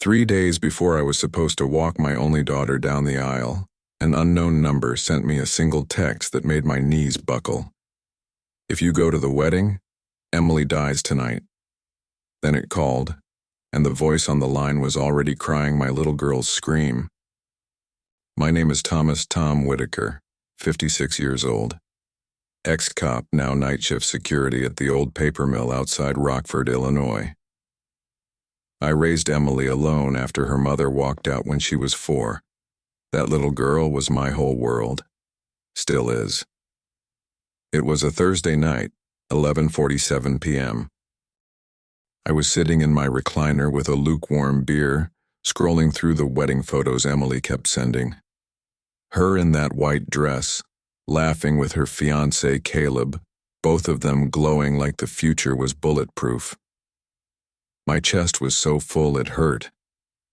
3 days before I was supposed to walk my only daughter down the aisle, an unknown number sent me a single text that made my knees buckle. "If you go to the wedding, Emily dies tonight." Then it called, and the voice on the line was already crying my little girl's scream. My name is Thomas Tom Whitaker, 56 years old. Ex-cop, now night shift security at the old paper mill outside Rockford, Illinois. I raised Emily alone after her mother walked out when she was 4. That little girl was my whole world. Still is. It was a Thursday night, 11:47 p.m. I was sitting in my recliner with a lukewarm beer, scrolling through the wedding photos Emily kept sending. Her in that white dress, laughing with her fiancé Caleb, both of them glowing like the future was bulletproof. My chest was so full it hurt.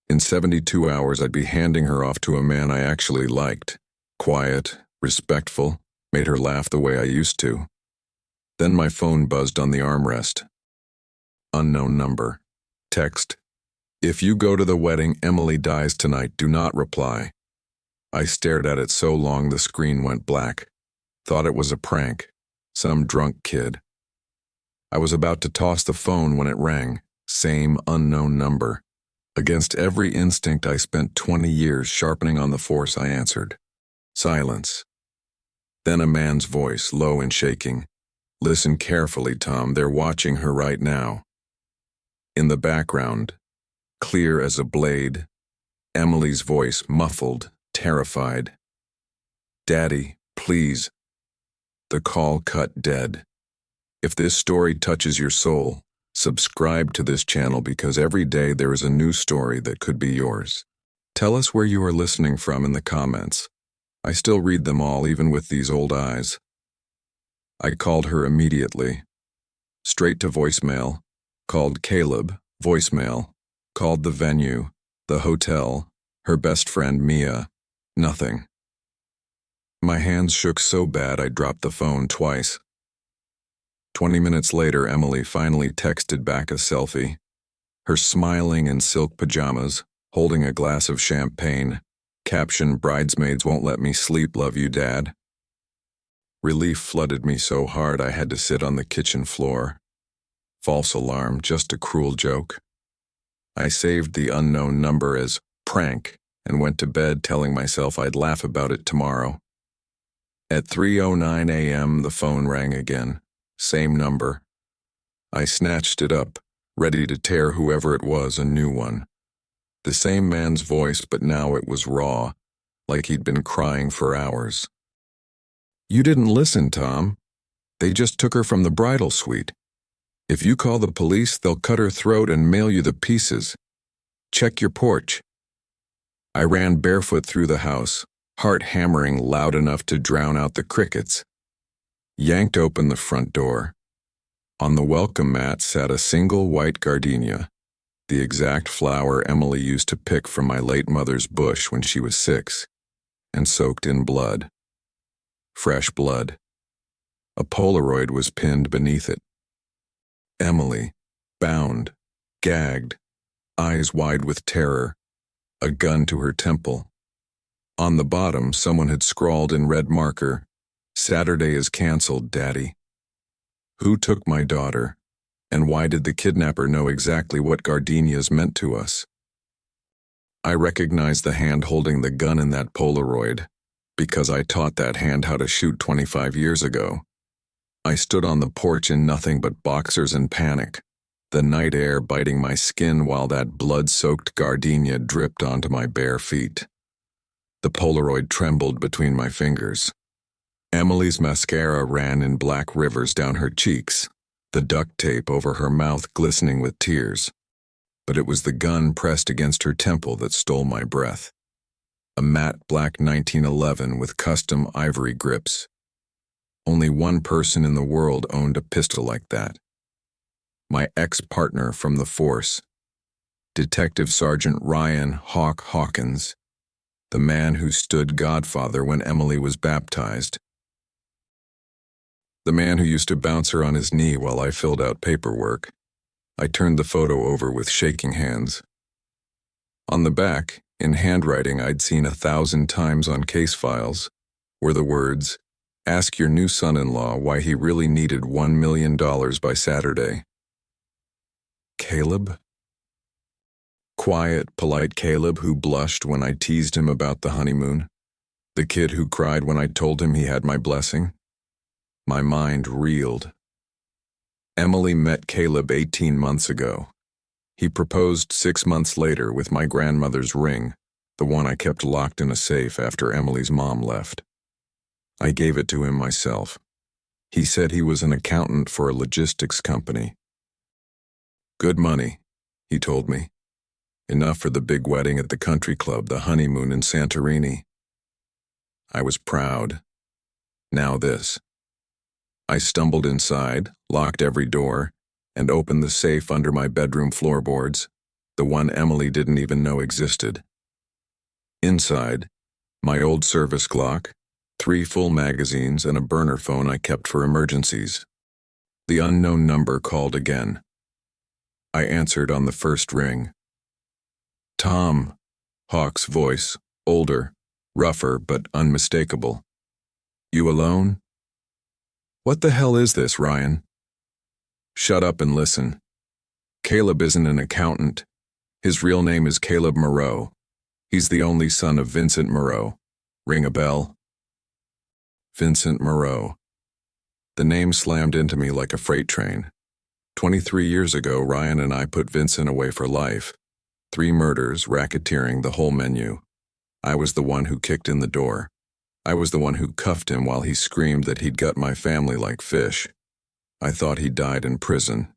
In 72 hours I'd be handing her off to a man I actually liked, quiet, respectful, made her laugh the way I used to. Then my phone buzzed on the armrest. Unknown number. Text: "If you go to the wedding, Emily dies tonight. Do not reply." I stared at it so long the screen went black. Thought it was a prank. Some drunk kid. I was about to toss the phone when it rang. Same unknown number. Against every instinct I spent 20 years sharpening on the force, I answered. Silence. Then a man's voice, low and shaking. "Listen carefully, Tom. They're watching her right now." In the background, clear as a blade, Emily's voice, muffled, terrified. "Daddy, please." The call cut dead. If this story touches your soul, subscribe to this channel because every day there is a new story that could be yours. Tell us where you are listening from in the comments. I still read them all, even with these old eyes. I called her immediately. Straight to voicemail. Called Caleb, voicemail. Called the venue, the hotel, her best friend Mia. Nothing. My hands shook so bad I dropped the phone twice. 20 minutes later, Emily finally texted back a selfie. Her smiling in silk pajamas, holding a glass of champagne. Caption: "Bridesmaids won't let me sleep, love you, Dad." Relief flooded me so hard I had to sit on the kitchen floor. False alarm, just a cruel joke. I saved the unknown number as prank and went to bed telling myself I'd laugh about it tomorrow. At 3:09 a.m. the phone rang again. Same number. I snatched it up, ready to tear whoever it was a new one. The same man's voice, but now it was raw, like he'd been crying for hours. "You didn't listen, Tom. They just took her from the bridal suite. If you call the police, they'll cut her throat and mail you the pieces. Check your porch." I ran barefoot through the house, heart hammering loud enough to drown out the crickets. Yanked open the front door. On the welcome mat sat a single white gardenia, the exact flower Emily used to pick from my late mother's bush when she was 6, and soaked in blood. Fresh blood. A Polaroid was pinned beneath it. Emily, bound, gagged, eyes wide with terror, a gun to her temple. On the bottom, someone had scrawled in red marker, "Saturday is canceled, Daddy." Who took my daughter, and why did the kidnapper know exactly what gardenias meant to us? I recognized the hand holding the gun in that Polaroid, because I taught that hand how to shoot 25 years ago. I stood on the porch in nothing but boxers and panic, the night air biting my skin while that blood-soaked gardenia dripped onto my bare feet. The Polaroid trembled between my fingers. Emily's mascara ran in black rivers down her cheeks, the duct tape over her mouth glistening with tears. But it was the gun pressed against her temple that stole my breath. A matte black 1911 with custom ivory grips. Only one person in the world owned a pistol like that. My ex-partner from the force, Detective Sergeant Ryan Hawk Hawkins, the man who stood godfather when Emily was baptized. The man who used to bounce her on his knee while I filled out paperwork. I turned the photo over with shaking hands. On the back, in handwriting I'd seen 1,000 times on case files, were the words, "Ask your new son-in-law why he really needed $1 million by Saturday." Caleb? Quiet, polite Caleb who blushed when I teased him about the honeymoon. The kid who cried when I told him he had my blessing. My mind reeled. Emily met Caleb 18 months ago. He proposed 6 months later with my grandmother's ring, the one I kept locked in a safe after Emily's mom left. I gave it to him myself. He said he was an accountant for a logistics company. Good money, he told me. Enough for the big wedding at the country club, the honeymoon in Santorini. I was proud. Now this. I stumbled inside, locked every door, and opened the safe under my bedroom floorboards, the one Emily didn't even know existed. Inside, my old service clock, 3 full magazines, and a burner phone I kept for emergencies. The unknown number called again. I answered on the first ring. Tom, Hawk's voice, older, rougher but unmistakable. You alone? What the hell is this, Ryan? Shut up and listen. Caleb isn't an accountant. His real name is Caleb Moreau. He's the only son of Vincent Moreau. Ring a bell? Vincent Moreau. The name slammed into me like a freight train. 23 years ago, Ryan and I put Vincent away for life. 3 murders, racketeering, the whole menu. I was the one who kicked in the door. I was the one who cuffed him while he screamed that he'd gut my family like fish. I thought he died in prison.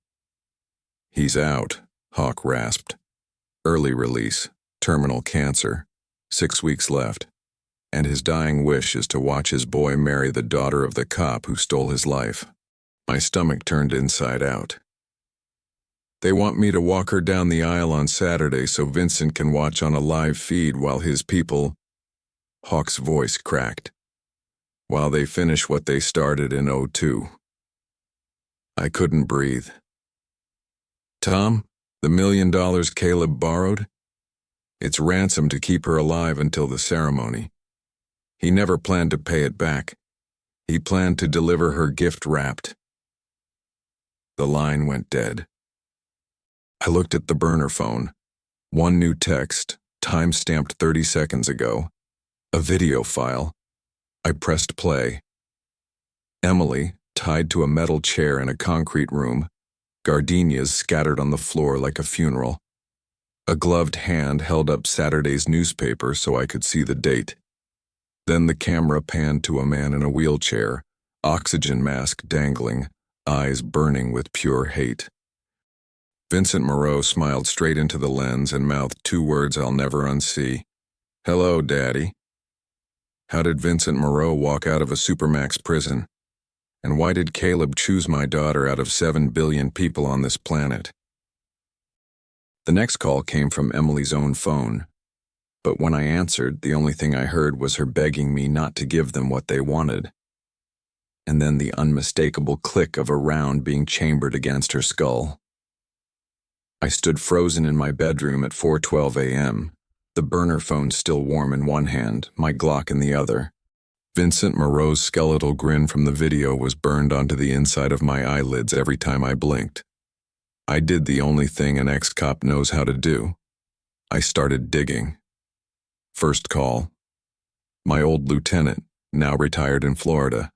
He's out, Hawk rasped. Early release, terminal cancer, 6 weeks left. And his dying wish is to watch his boy marry the daughter of the cop who stole his life. My stomach turned inside out. They want me to walk her down the aisle on Saturday so Vincent can watch on a live feed while his people... Hawk's voice cracked. While they finish what they started in '02. I couldn't breathe. Tom, the $1 million Caleb borrowed? It's ransom to keep her alive until the ceremony. He never planned to pay it back. He planned to deliver her gift wrapped. The line went dead. I looked at the burner phone. 1 new text, time-stamped 30 seconds ago. A video file. I pressed play. Emily, tied to a metal chair in a concrete room, gardenias scattered on the floor like a funeral. A gloved hand held up Saturday's newspaper so I could see the date. Then the camera panned to a man in a wheelchair, oxygen mask dangling, eyes burning with pure hate. Vincent Moreau smiled straight into the lens and mouthed 2 words I'll never unsee. Hello, Daddy. How did Vincent Moreau walk out of a Supermax prison? And why did Caleb choose my daughter out of 7 billion people on this planet? The next call came from Emily's own phone. But when I answered, the only thing I heard was her begging me not to give them what they wanted. And then the unmistakable click of a round being chambered against her skull. I stood frozen in my bedroom at 4:12 a.m., the burner phone still warm in one hand, my Glock in the other. Vincent Moreau's skeletal grin from the video was burned onto the inside of my eyelids every time I blinked. I did the only thing an ex-cop knows how to do. I started digging. First call. My old lieutenant, now retired in Florida.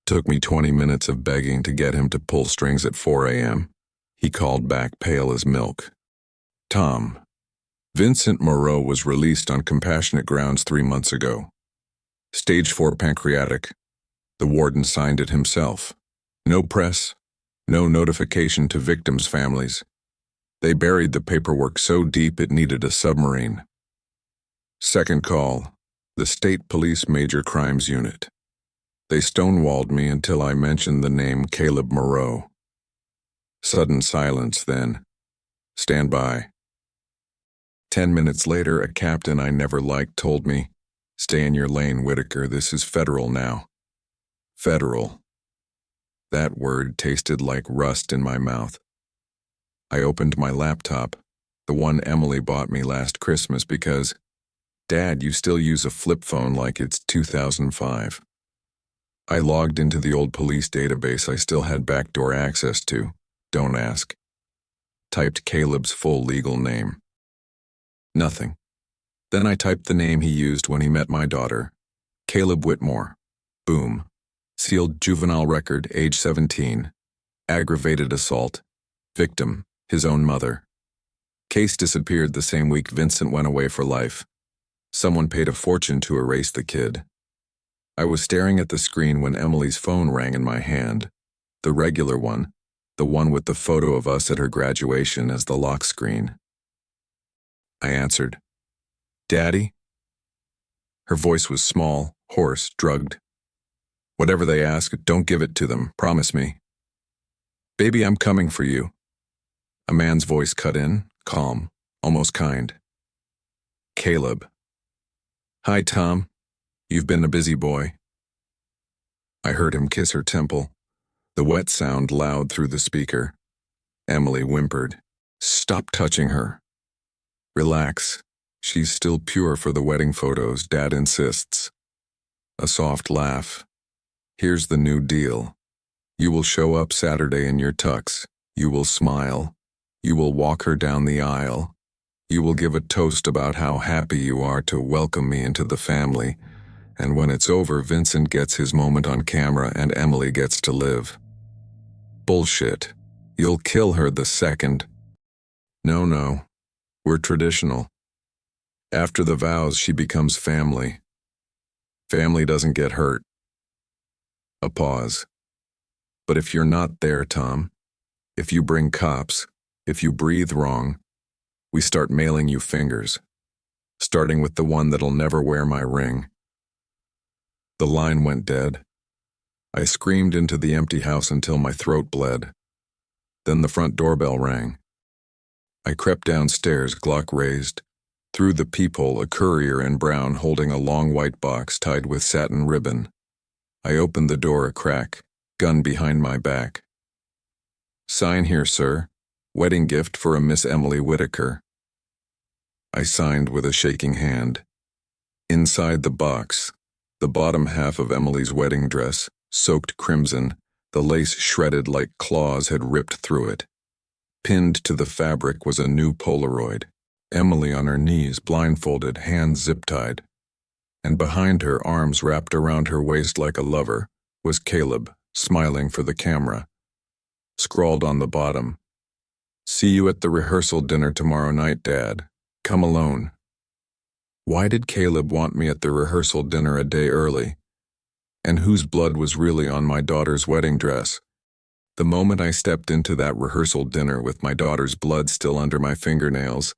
Took me 20 minutes of begging to get him to pull strings at 4 a.m. He called back pale as milk. Tom. Vincent Moreau was released on compassionate grounds 3 months ago. Stage 4 pancreatic. The warden signed it himself. No press, no notification to victims' families. They buried the paperwork so deep it needed a submarine. Second call. The State Police Major Crimes Unit. They stonewalled me until I mentioned the name Caleb Moreau. Sudden silence then. Stand by. 10 minutes later, a captain I never liked told me, "Stay in your lane, Whitaker, this is federal now." Federal. That word tasted like rust in my mouth. I opened my laptop, The one Emily bought me last Christmas because, Dad, you still use a flip phone like it's 2005. I logged into the old police database I still had backdoor access to. Don't ask. Typed Caleb's full legal name. Nothing. Then I typed the name he used when he met my daughter. Caleb Whitmore. Boom. Sealed juvenile record, age 17. Aggravated assault. Victim, his own mother. Case disappeared the same week Vincent went away for life. Someone paid a fortune to erase the kid. I was staring at the screen when Emily's phone rang in my hand. The regular one, the one with the photo of us at her graduation as the lock screen. I answered. Daddy? Her voice was small, hoarse, drugged. Whatever they ask, don't give it to them, promise me. Baby, I'm coming for you. A man's voice cut in, calm, almost kind. Caleb. Hi, Tom. You've been a busy boy. I heard him kiss her temple, the wet sound loud through the speaker. Emily whimpered. Stop touching her. Relax. She's still pure for the wedding photos, Dad insists. A soft laugh. Here's the new deal. You will show up Saturday in your tux. You will smile. You will walk her down the aisle. You will give a toast about how happy you are to welcome me into the family. And when it's over, Vincent gets his moment on camera and Emily gets to live. Bullshit. You'll kill her the second. No. We're traditional. After the vows, she becomes family. Family doesn't get hurt. A pause. But if you're not there, Tom, if you bring cops, if you breathe wrong, we start mailing you fingers, starting with the one that'll never wear my ring. The line went dead. I screamed into the empty house until my throat bled. Then the front doorbell rang. I crept downstairs, Glock raised. Through the peephole, a courier in brown holding a long white box tied with satin ribbon. I opened the door a crack, gun behind my back. Sign here, sir. Wedding gift for a Miss Emily Whitaker. I signed with a shaking hand. Inside the box, the bottom half of Emily's wedding dress, soaked crimson, the lace shredded like claws had ripped through it. Pinned to the fabric was a new Polaroid. Emily on her knees, blindfolded, hands zip-tied. And behind her, arms wrapped around her waist like a lover, was Caleb, smiling for the camera. Scrawled on the bottom, See you at the rehearsal dinner tomorrow night, Dad. Come alone. Why did Caleb want me at the rehearsal dinner a day early? And whose blood was really on my daughter's wedding dress? The moment I stepped into that rehearsal dinner with my daughter's blood still under my fingernails,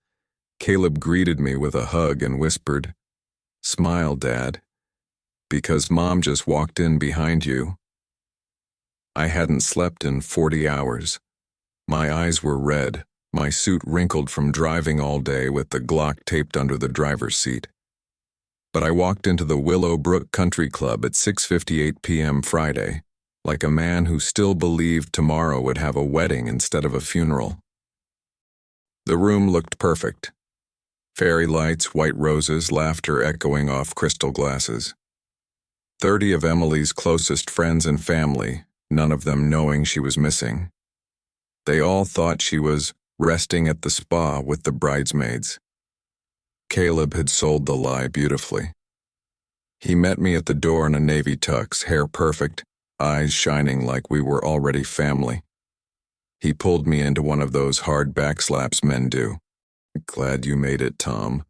Caleb greeted me with a hug and whispered, "Smile, Dad, because Mom just walked in behind you." I hadn't slept in 40 hours. My eyes were red, my suit wrinkled from driving all day with the Glock taped under the driver's seat. But I walked into the Willowbrook Country Club at 6:58 p.m. Friday, like a man who still believed tomorrow would have a wedding instead of a funeral. The room looked perfect. Fairy lights, white roses, laughter echoing off crystal glasses. 30 of Emily's closest friends and family, none of them knowing she was missing. They all thought she was resting at the spa with the bridesmaids. Caleb had sold the lie beautifully. He met me at the door in a navy tux, hair perfect, eyes shining like we were already family. He pulled me into one of those hard backslaps men do. "Glad you made it, Tom,"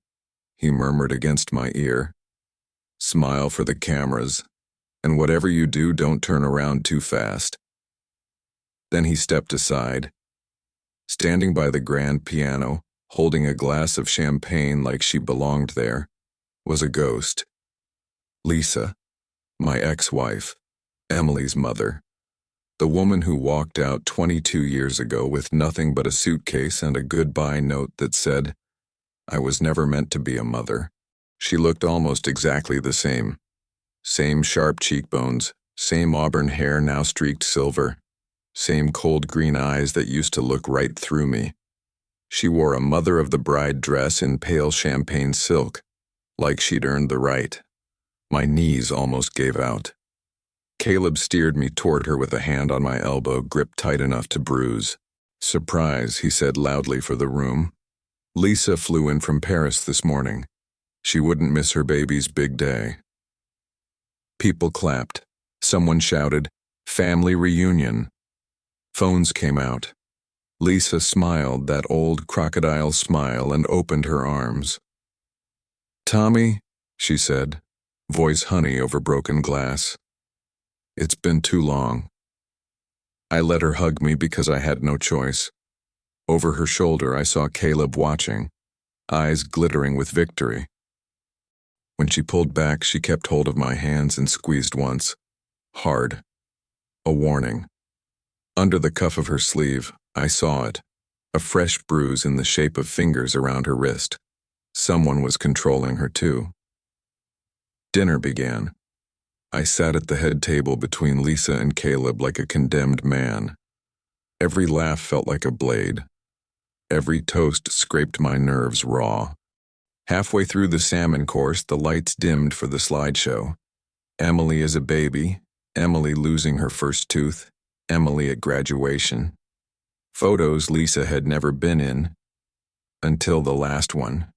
he murmured against my ear. "Smile for the cameras, and whatever you do, don't turn around too fast." Then he stepped aside. Standing by the grand piano, holding a glass of champagne like she belonged there, was a ghost. Lisa, my ex-wife, Emily's mother, the woman who walked out 22 years ago with nothing but a suitcase and a goodbye note that said, "I was never meant to be a mother." She looked almost exactly the same. Same sharp cheekbones, same auburn hair now streaked silver, same cold green eyes that used to look right through me. She wore a mother-of-the-bride dress in pale champagne silk, like she'd earned the right. My knees almost gave out. Caleb steered me toward her with a hand on my elbow gripped tight enough to bruise. "Surprise," he said loudly for the room. "Lisa flew in from Paris this morning. She wouldn't miss her baby's big day." People clapped. Someone shouted, "Family reunion." Phones came out. Lisa smiled that old crocodile smile and opened her arms. "Tommy," she said, voice honey over broken glass. "It's been too long." I let her hug me because I had no choice. Over her shoulder I saw Caleb watching, eyes glittering with victory. When she pulled back, she kept hold of my hands and squeezed once. Hard. A warning. Under the cuff of her sleeve, I saw it. A fresh bruise in the shape of fingers around her wrist. Someone was controlling her too. Dinner began. I sat at the head table between Lisa and Caleb like a condemned man. Every laugh felt like a blade. Every toast scraped my nerves raw. Halfway through the salmon course, the lights dimmed for the slideshow. Emily as a baby, Emily losing her first tooth, Emily at graduation. Photos Lisa had never been in, until the last one.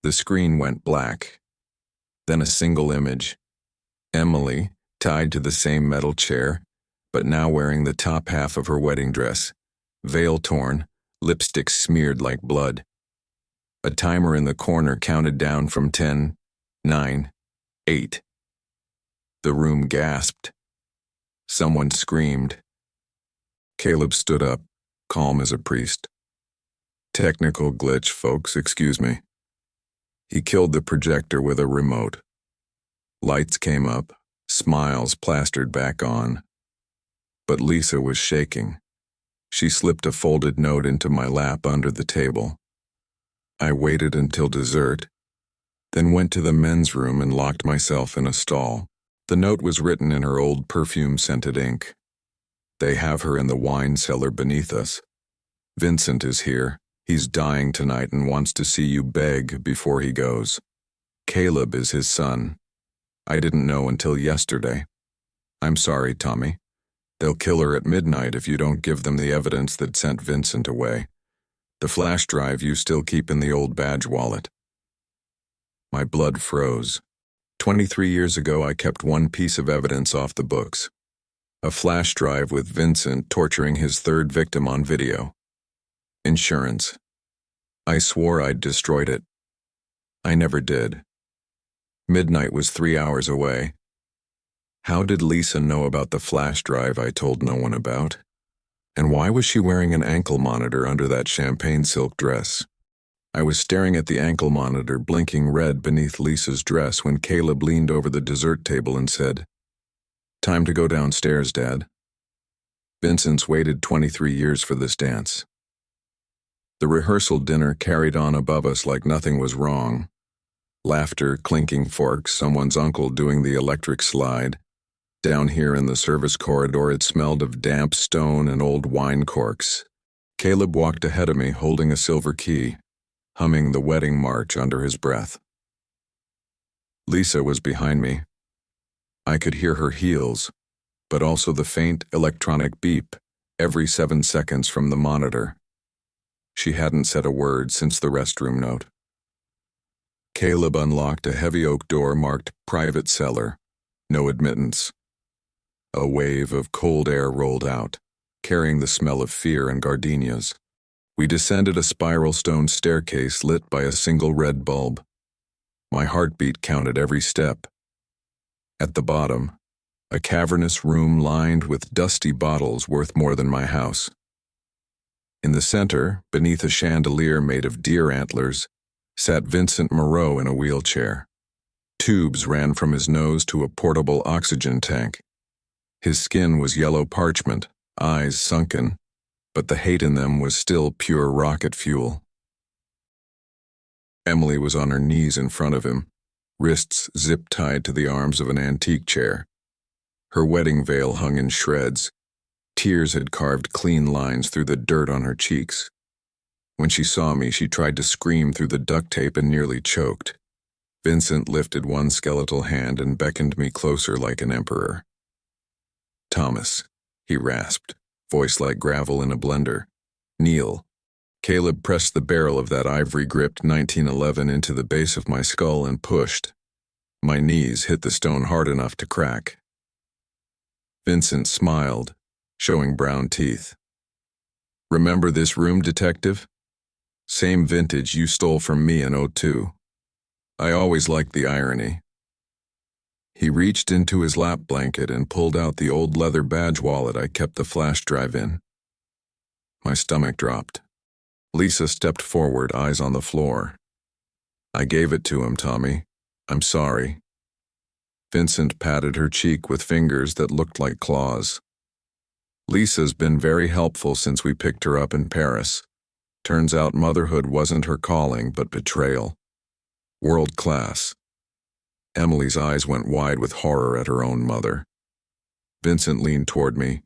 The screen went black. Then a single image. Emily, tied to the same metal chair, but now wearing the top half of her wedding dress, veil torn, lipstick smeared like blood. A timer in the corner counted down from 10, 9, 8. The room gasped. Someone screamed. Caleb stood up, calm as a priest. "Technical glitch, folks, excuse me." He killed the projector with a remote. Lights came up, smiles plastered back on. But Lisa was shaking. She slipped a folded note into my lap under the table. I waited until dessert, then went to the men's room and locked myself in a stall. The note was written in her old perfume-scented ink. "They have her in the wine cellar beneath us. Vincent is here. He's dying tonight and wants to see you beg before he goes. Caleb is his son. I didn't know until yesterday. I'm sorry, Tommy. They'll kill her at midnight if you don't give them the evidence that sent Vincent away. The flash drive you still keep in the old badge wallet." My blood froze. 23 years ago, I kept one piece of evidence off the books. A flash drive with Vincent torturing his third victim on video. Insurance. I swore I'd destroyed it. I never did. Midnight was 3 hours away. How did Lisa know about the flash drive I told no one about? And why was she wearing an ankle monitor under that champagne silk dress? I was staring at the ankle monitor blinking red beneath Lisa's dress when Caleb leaned over the dessert table and said, "Time to go downstairs, Dad. Vincent's waited 23 years for this dance." The rehearsal dinner carried on above us like nothing was wrong. Laughter, clinking forks, someone's uncle doing the electric slide. Down here in the service corridor, it smelled of damp stone and old wine corks. Caleb walked ahead of me holding a silver key, humming the wedding march under his breath. Lisa was behind me. I could hear her heels, but also the faint electronic beep every 7 seconds from the monitor. She hadn't said a word since the restroom note. Caleb unlocked a heavy oak door marked "Private Cellar, No Admittance." A wave of cold air rolled out, carrying the smell of fear and gardenias. We descended a spiral stone staircase lit by a single red bulb. My heartbeat counted every step. At the bottom, a cavernous room lined with dusty bottles worth more than my house. In the center, beneath a chandelier made of deer antlers, sat Vincent Moreau in a wheelchair. Tubes ran from his nose to a portable oxygen tank. His skin was yellow parchment, eyes sunken, but the hate in them was still pure rocket fuel. Emily was on her knees in front of him, wrists zip-tied to the arms of an antique chair. Her wedding veil hung in shreds. Tears had carved clean lines through the dirt on her cheeks. When she saw me, she tried to scream through the duct tape and nearly choked. Vincent lifted one skeletal hand and beckoned me closer like an emperor. "Thomas," he rasped, voice like gravel in a blender. "Kneel." Caleb pressed the barrel of that ivory-gripped 1911 into the base of my skull and pushed. My knees hit the stone hard enough to crack. Vincent smiled, showing brown teeth. "Remember this room, detective? Same vintage you stole from me in '02. I always liked the irony." He reached into his lap blanket and pulled out the old leather badge wallet I kept the flash drive in. My stomach dropped. Lisa stepped forward, eyes on the floor. "I gave it to him, Tommy. I'm sorry." Vincent patted her cheek with fingers that looked like claws. "Lisa's been very helpful since we picked her up in Paris. Turns out motherhood wasn't her calling, but betrayal. World class." Emily's eyes went wide with horror at her own mother. Vincent leaned toward me.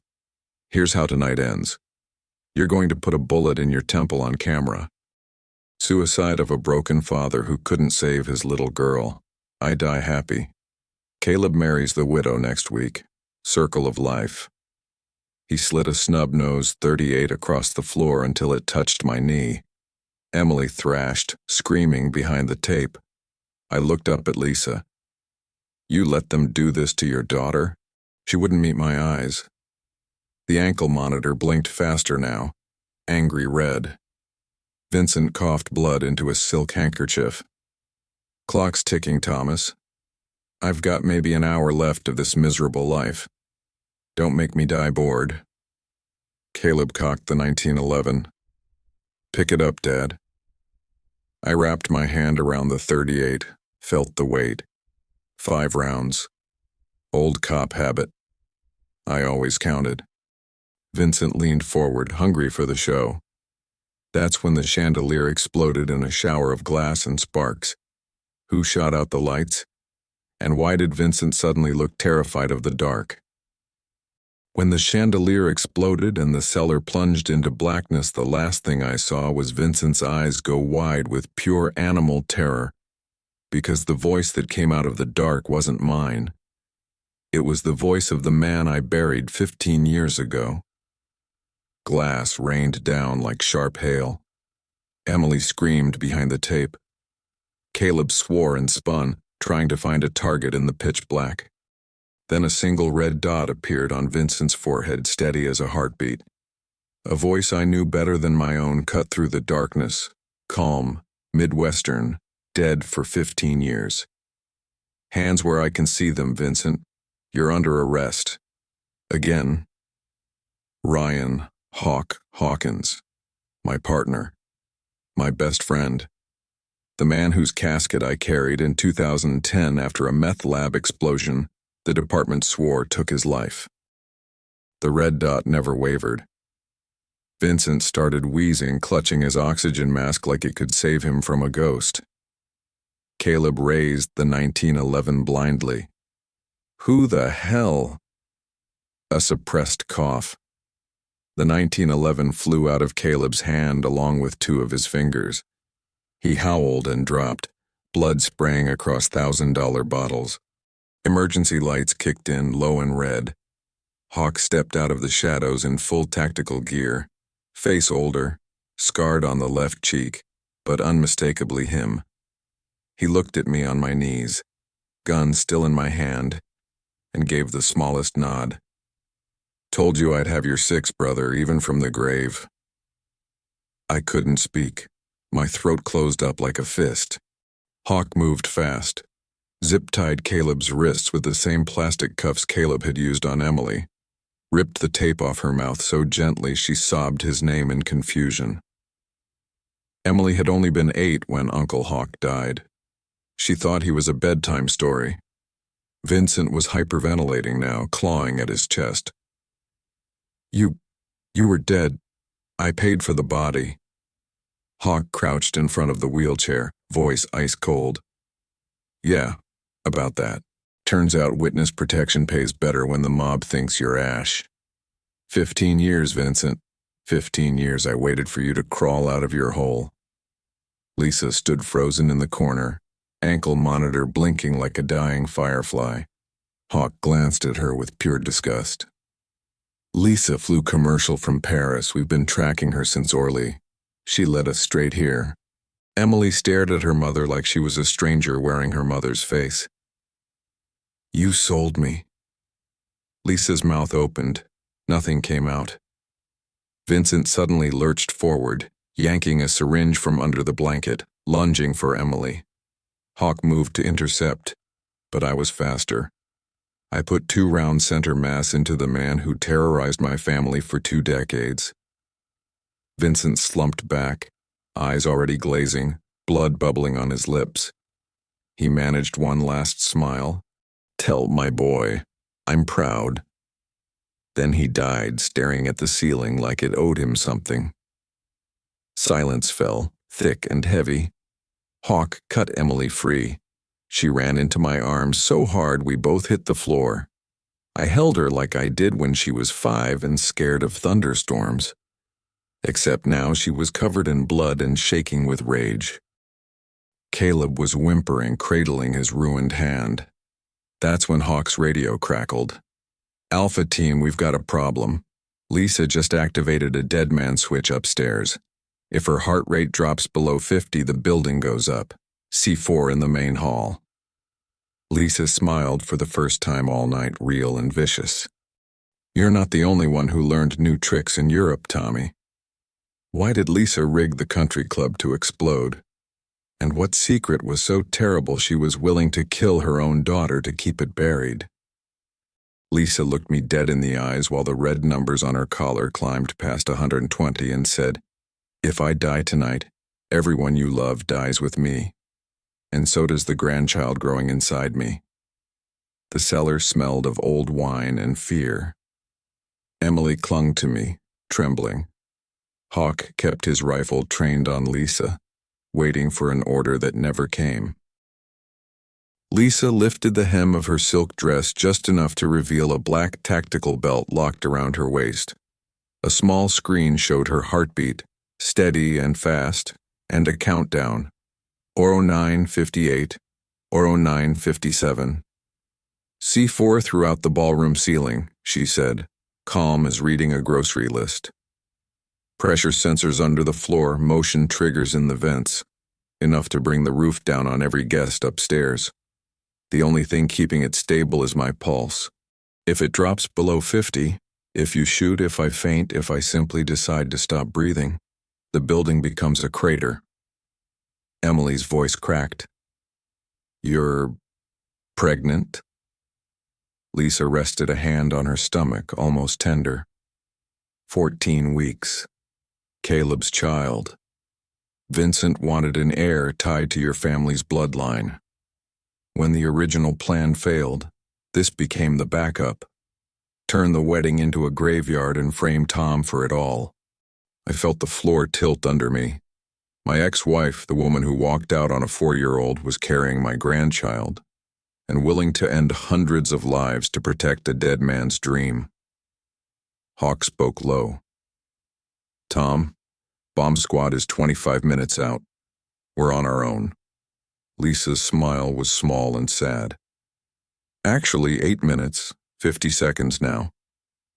"Here's how tonight ends. You're going to put a bullet in your temple on camera. Suicide of a broken father who couldn't save his little girl. I die happy. Caleb marries the widow next week. Circle of life." He slid a snub-nosed .38 across the floor until it touched my knee. Emily thrashed, screaming behind the tape. I looked up at Lisa. "You let them do this to your daughter?" She wouldn't meet my eyes. The ankle monitor blinked faster now, angry red. Vincent coughed blood into a silk handkerchief. "Clock's ticking, Thomas. I've got maybe an hour left of this miserable life. Don't make me die bored." Caleb cocked the 1911. "Pick it up, Dad." I wrapped my hand around the .38, felt the weight. 5 rounds. Old cop habit. I always counted. Vincent leaned forward, hungry for the show. That's when the chandelier exploded in a shower of glass and sparks. Who shot out the lights? And why did Vincent suddenly look terrified of the dark? When the chandelier exploded and the cellar plunged into blackness, the last thing I saw was Vincent's eyes go wide with pure animal terror, because the voice that came out of the dark wasn't mine. It was the voice of the man I buried 15 years ago. Glass rained down like sharp hail. Emily screamed behind the tape. Caleb swore and spun, trying to find a target in the pitch black. Then a single red dot appeared on Vincent's forehead, steady as a heartbeat. A voice I knew better than my own cut through the darkness, calm, Midwestern, dead for 15 years. "Hands where I can see them, Vincent. You're under arrest." Again. Ryan Hawkins, my partner, my best friend, the man whose casket I carried in 2010 after a meth lab explosion the department swore took his life. The red dot never wavered. Vincent started wheezing, clutching his oxygen mask like it could save him from a ghost. Caleb raised the 1911 blindly. "Who the hell?" A suppressed cough. The 1911 flew out of Caleb's hand along with 2 of his fingers. He howled and dropped, blood spraying across $1,000 bottles. Emergency lights kicked in, low and red. Hawk stepped out of the shadows in full tactical gear, face older, scarred on the left cheek, but unmistakably him. He looked at me on my knees, gun still in my hand, and gave the smallest nod. "Told you I'd have your 6, brother, even from the grave." I couldn't speak. My throat closed up like a fist. Hawk moved fast, zip-tied Caleb's wrists with the same plastic cuffs Caleb had used on Emily, ripped the tape off her mouth so gently she sobbed his name in confusion. Emily had only been 8 when Uncle Hawk died. She thought he was a bedtime story. Vincent was hyperventilating now, clawing at his chest. You were dead. I paid for the body." Hawk crouched in front of the wheelchair, voice ice cold. "Yeah, about that. Turns out witness protection pays better when the mob thinks you're ash. 15 years, Vincent. 15 years I waited for you to crawl out of your hole. Lisa stood frozen in the corner, ankle monitor blinking like a dying firefly. Hawk glanced at her with pure disgust. Lisa flew commercial from Paris. We've been tracking her since Orly. She led us straight here. Emily stared at her mother like she was a stranger wearing her mother's face. You sold me. Lisa's mouth opened. Nothing came out. Vincent suddenly lurched forward, yanking a syringe from under the blanket, lunging for Emily. Hawk moved to intercept, but I was faster. I put 2 round center mass into the man who terrorized my family for 2 decades. Vincent slumped back, eyes already glazing, blood bubbling on his lips. He managed one last smile. Tell my boy, I'm proud. Then he died, staring at the ceiling like it owed him something. Silence fell, thick and heavy. Hawk cut Emily free. She ran into my arms so hard we both hit the floor. I held her like I did when she was 5 and scared of thunderstorms. Except now she was covered in blood and shaking with rage. Caleb was whimpering, cradling his ruined hand. That's when Hawk's radio crackled. Alpha team, we've got a problem. Lisa just activated a dead man switch upstairs. If her heart rate drops below 50, the building goes up. C4 in the main hall. Lisa smiled for the first time all night, real and vicious. You're not the only one who learned new tricks in Europe, Tommy. Why did Lisa rig the country club to explode? And what secret was so terrible she was willing to kill her own daughter to keep it buried? Lisa looked me dead in the eyes while the red numbers on her collar climbed past 120 and said, If I die tonight, everyone you love dies with me. And so does the grandchild growing inside me. The cellar smelled of old wine and fear. Emily clung to me, trembling. Hawk kept his rifle trained on Lisa, waiting for an order that never came. Lisa lifted the hem of her silk dress just enough to reveal a black tactical belt locked around her waist. A small screen showed her heartbeat, steady and fast, and a countdown. 09:58, 09:57. C4 throughout the ballroom ceiling, she said, calm as reading a grocery list. Pressure sensors under the floor, motion triggers in the vents, enough to bring the roof down on every guest upstairs. The only thing keeping it stable is my pulse. If it drops below 50, if you shoot, if I faint, if I simply decide to stop breathing, the building becomes a crater. Emily's voice cracked. You're pregnant? Lisa rested a hand on her stomach, almost tender. 14 weeks. Caleb's child. Vincent wanted an heir tied to your family's bloodline. When the original plan failed, this became the backup. Turn the wedding into a graveyard and frame Tom for it all. I felt the floor tilt under me. My ex-wife, the woman who walked out on a 4-year-old, was carrying my grandchild and willing to end hundreds of lives to protect a dead man's dream. Hawk spoke low. Tom, bomb squad is 25 minutes out. We're on our own. Lisa's smile was small and sad. Actually, 8 minutes, 50 seconds now.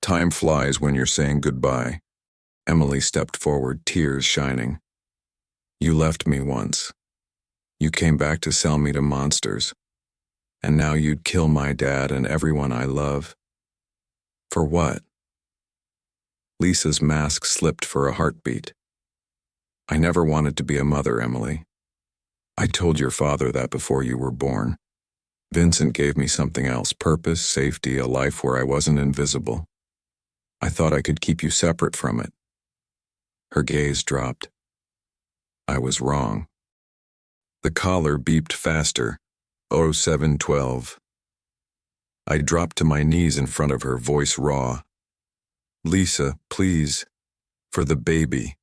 Time flies when you're saying goodbye. Emily stepped forward, tears shining. You left me once. You came back to sell me to monsters. And now you'd kill my dad and everyone I love. For what? Lisa's mask slipped for a heartbeat. I never wanted to be a mother, Emily. I told your father that before you were born. Vincent gave me something else, purpose, safety, a life where I wasn't invisible. I thought I could keep you separate from it. Her gaze dropped. I was wrong. The collar beeped faster. 0712. I dropped to my knees in front of her, voice raw. Lisa, please. For the baby.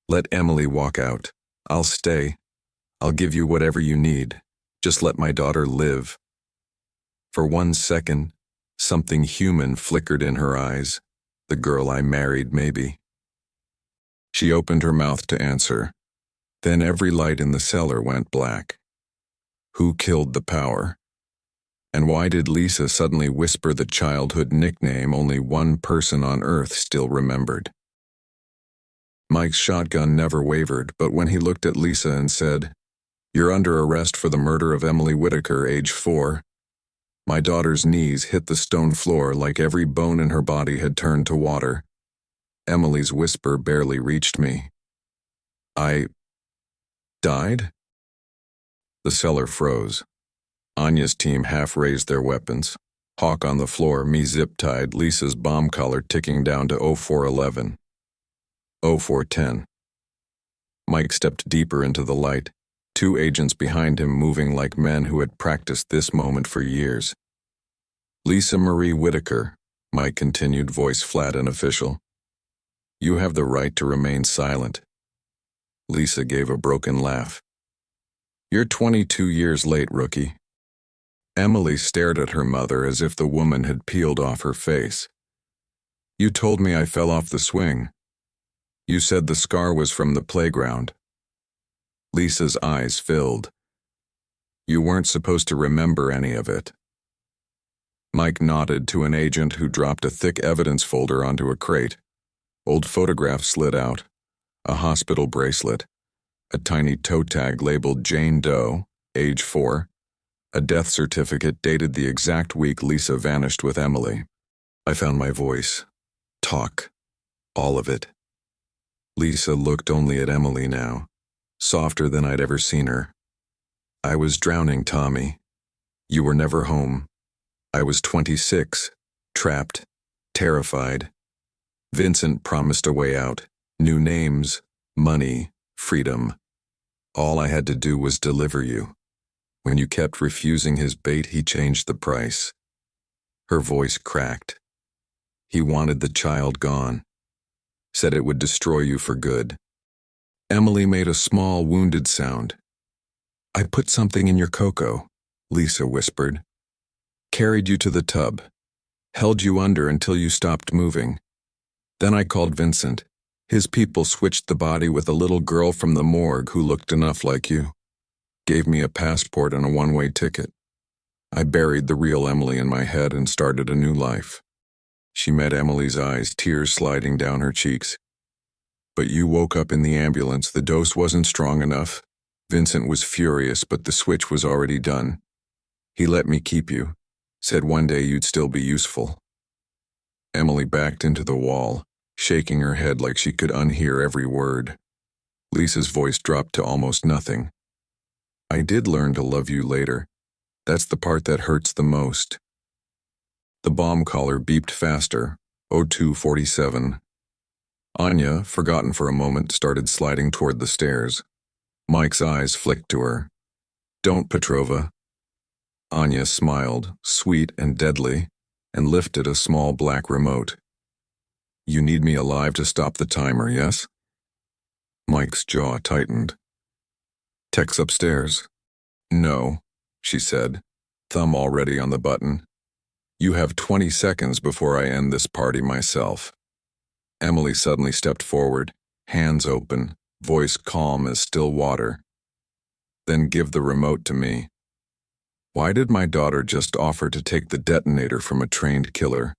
Let Emily walk out. I'll stay. I'll give you whatever you need. Just let my daughter live. For 1 second, something human flickered in her eyes. The girl I married, maybe. She opened her mouth to answer. Then every light in the cellar went black. Who killed the power? And why did Lisa suddenly whisper the childhood nickname only one person on Earth still remembered? Mike's shotgun never wavered, but when he looked at Lisa and said, "You're under arrest for the murder of Emily Whitaker, age 4, my daughter's knees hit the stone floor like every bone in her body had turned to water. Emily's whisper barely reached me. I died? The cellar froze. Anya's team half raised their weapons. Hawk on the floor, me zip-tied, Lisa's bomb collar ticking down to 0411. 0410. Mike stepped deeper into the light, 2 agents behind him moving like men who had practiced this moment for years. Lisa Marie Whitaker, Mike continued, voice flat and official. You have the right to remain silent. Lisa gave a broken laugh. You're 22 years late, rookie. Emily stared at her mother as if the woman had peeled off her face. You told me I fell off the swing. You said the scar was from the playground. Lisa's eyes filled. You weren't supposed to remember any of it. Mike nodded to an agent who dropped a thick evidence folder onto a crate. Old photographs slid out. A hospital bracelet. A tiny toe tag labeled Jane Doe, age 4. A death certificate dated the exact week Lisa vanished with Emily. I found my voice. Talk. All of it. Lisa looked only at Emily now, softer than I'd ever seen her. I was drowning, Tommy. You were never home. I was 26, trapped, terrified. Vincent promised a way out, new names, money, freedom. All I had to do was deliver you. When you kept refusing his bait, he changed the price. Her voice cracked. He wanted the child gone. Said it would destroy you for good. Emily made a small, wounded sound. I put something in your cocoa, Lisa whispered. Carried you to the tub. Held you under until you stopped moving. Then I called Vincent. His people switched the body with a little girl from the morgue who looked enough like you. Gave me a passport and a one-way ticket. I buried the real Emily in my head and started a new life. She met Emily's eyes, tears sliding down her cheeks. But you woke up in the ambulance. The dose wasn't strong enough. Vincent was furious, but the switch was already done. He let me keep you. Said one day you'd still be useful. Emily backed into the wall, shaking her head like she could unhear every word. Lisa's voice dropped to almost nothing. I did learn to love you later. That's the part that hurts the most. The bomb collar beeped faster, 0247. Anya, forgotten for a moment, started sliding toward the stairs. Mike's eyes flicked to her. Don't, Petrova. Anya smiled, sweet and deadly, and lifted a small black remote. You need me alive to stop the timer, yes? Mike's jaw tightened. Tex upstairs. No, she said, thumb already on the button. You have 20 seconds before I end this party myself. Emily suddenly stepped forward, hands open, voice calm as still water. Then give the remote to me. Why did my daughter just offer to take the detonator from a trained killer?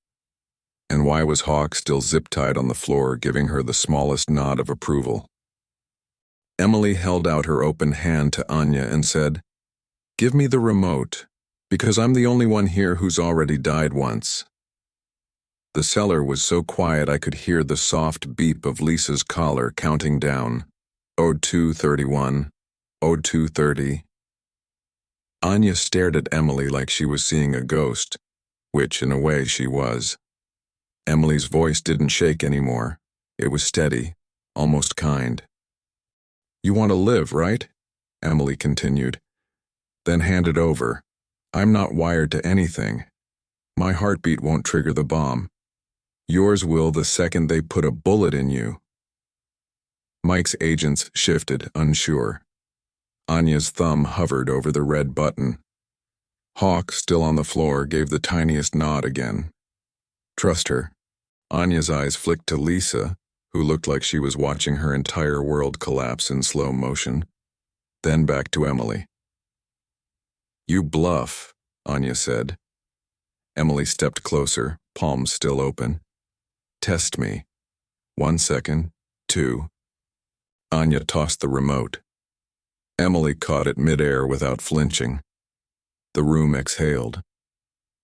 And why was Hawk still zip-tied on the floor, giving her the smallest nod of approval? Emily held out her open hand to Anya and said, Give me the remote, because I'm the only one here who's already died once. The cellar was so quiet I could hear the soft beep of Lisa's collar counting down. 0231, 0230. Anya stared at Emily like she was seeing a ghost, which in a way she was. Emily's voice didn't shake anymore. It was steady, almost kind. You want to live, right? Emily continued. Then hand it over. I'm not wired to anything. My heartbeat won't trigger the bomb. Yours will the second they put a bullet in you. Mike's agents shifted, unsure. Anya's thumb hovered over the red button. Hawk, still on the floor, gave the tiniest nod again. Trust her. Anya's eyes flicked to Lisa, who looked like she was watching her entire world collapse in slow motion. Then back to Emily. "You bluff," Anya said. Emily stepped closer, palms still open. "Test me. 1 second, 2. Anya tossed the remote. Emily caught it midair without flinching. The room exhaled.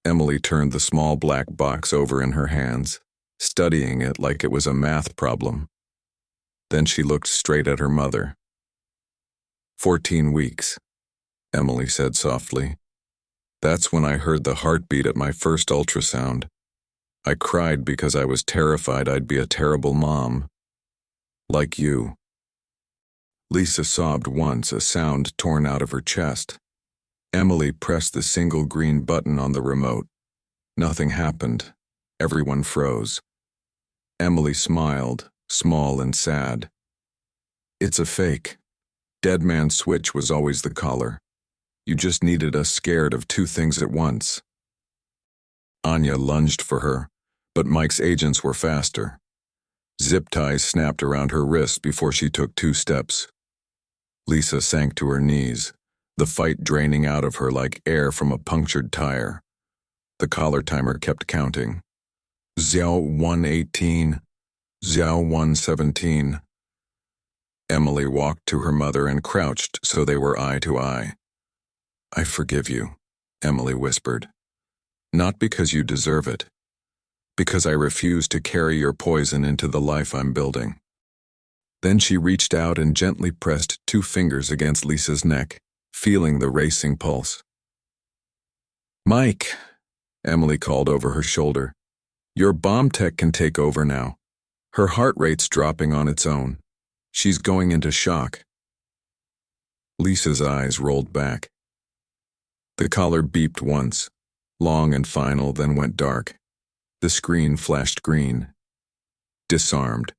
Emily turned the small black box over in her hands, studying it like it was a math problem. Then she looked straight at her mother. 14 weeks, Emily said softly. "That's when I heard the heartbeat at my first ultrasound. I cried because I was terrified I'd be a terrible mom. Like you." Lisa sobbed once, a sound torn out of her chest. Emily pressed the single green button on the remote. Nothing happened. Everyone froze. Emily smiled, small and sad. "It's a fake. Dead man's switch was always the collar. You just needed us scared of two things at once." Anya lunged for her, but Mike's agents were faster. Zip ties snapped around her wrists before she took 2 steps. Lisa sank to her knees, the fight draining out of her like air from a punctured tire. The collar timer kept counting. Xiao 118, Xiao 117. Emily walked to her mother and crouched so they were eye to eye. "I forgive you," Emily whispered. "Not because you deserve it. Because I refuse to carry your poison into the life I'm building." Then she reached out and gently pressed 2 fingers against Lisa's neck, feeling the racing pulse. "Mike," Emily called over her shoulder, "your bomb tech can take over now. Her heart rate's dropping on its own. She's going into shock." Lisa's eyes rolled back. The collar beeped once, long and final, then went dark. The screen flashed green. Disarmed.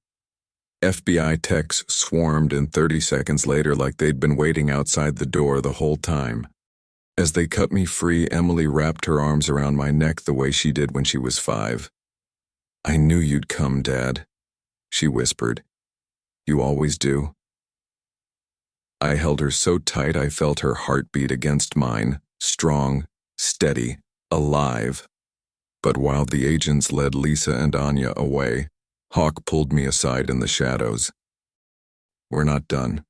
FBI techs swarmed in 30 seconds later like they'd been waiting outside the door the whole time. As they cut me free, Emily wrapped her arms around my neck the way she did when she was 5. "I knew you'd come, Dad," she whispered. "You always do." I held her so tight I felt her heartbeat against mine, strong, steady, alive. But while the agents led Lisa and Anya away, Hawk pulled me aside in the shadows. "We're not done,"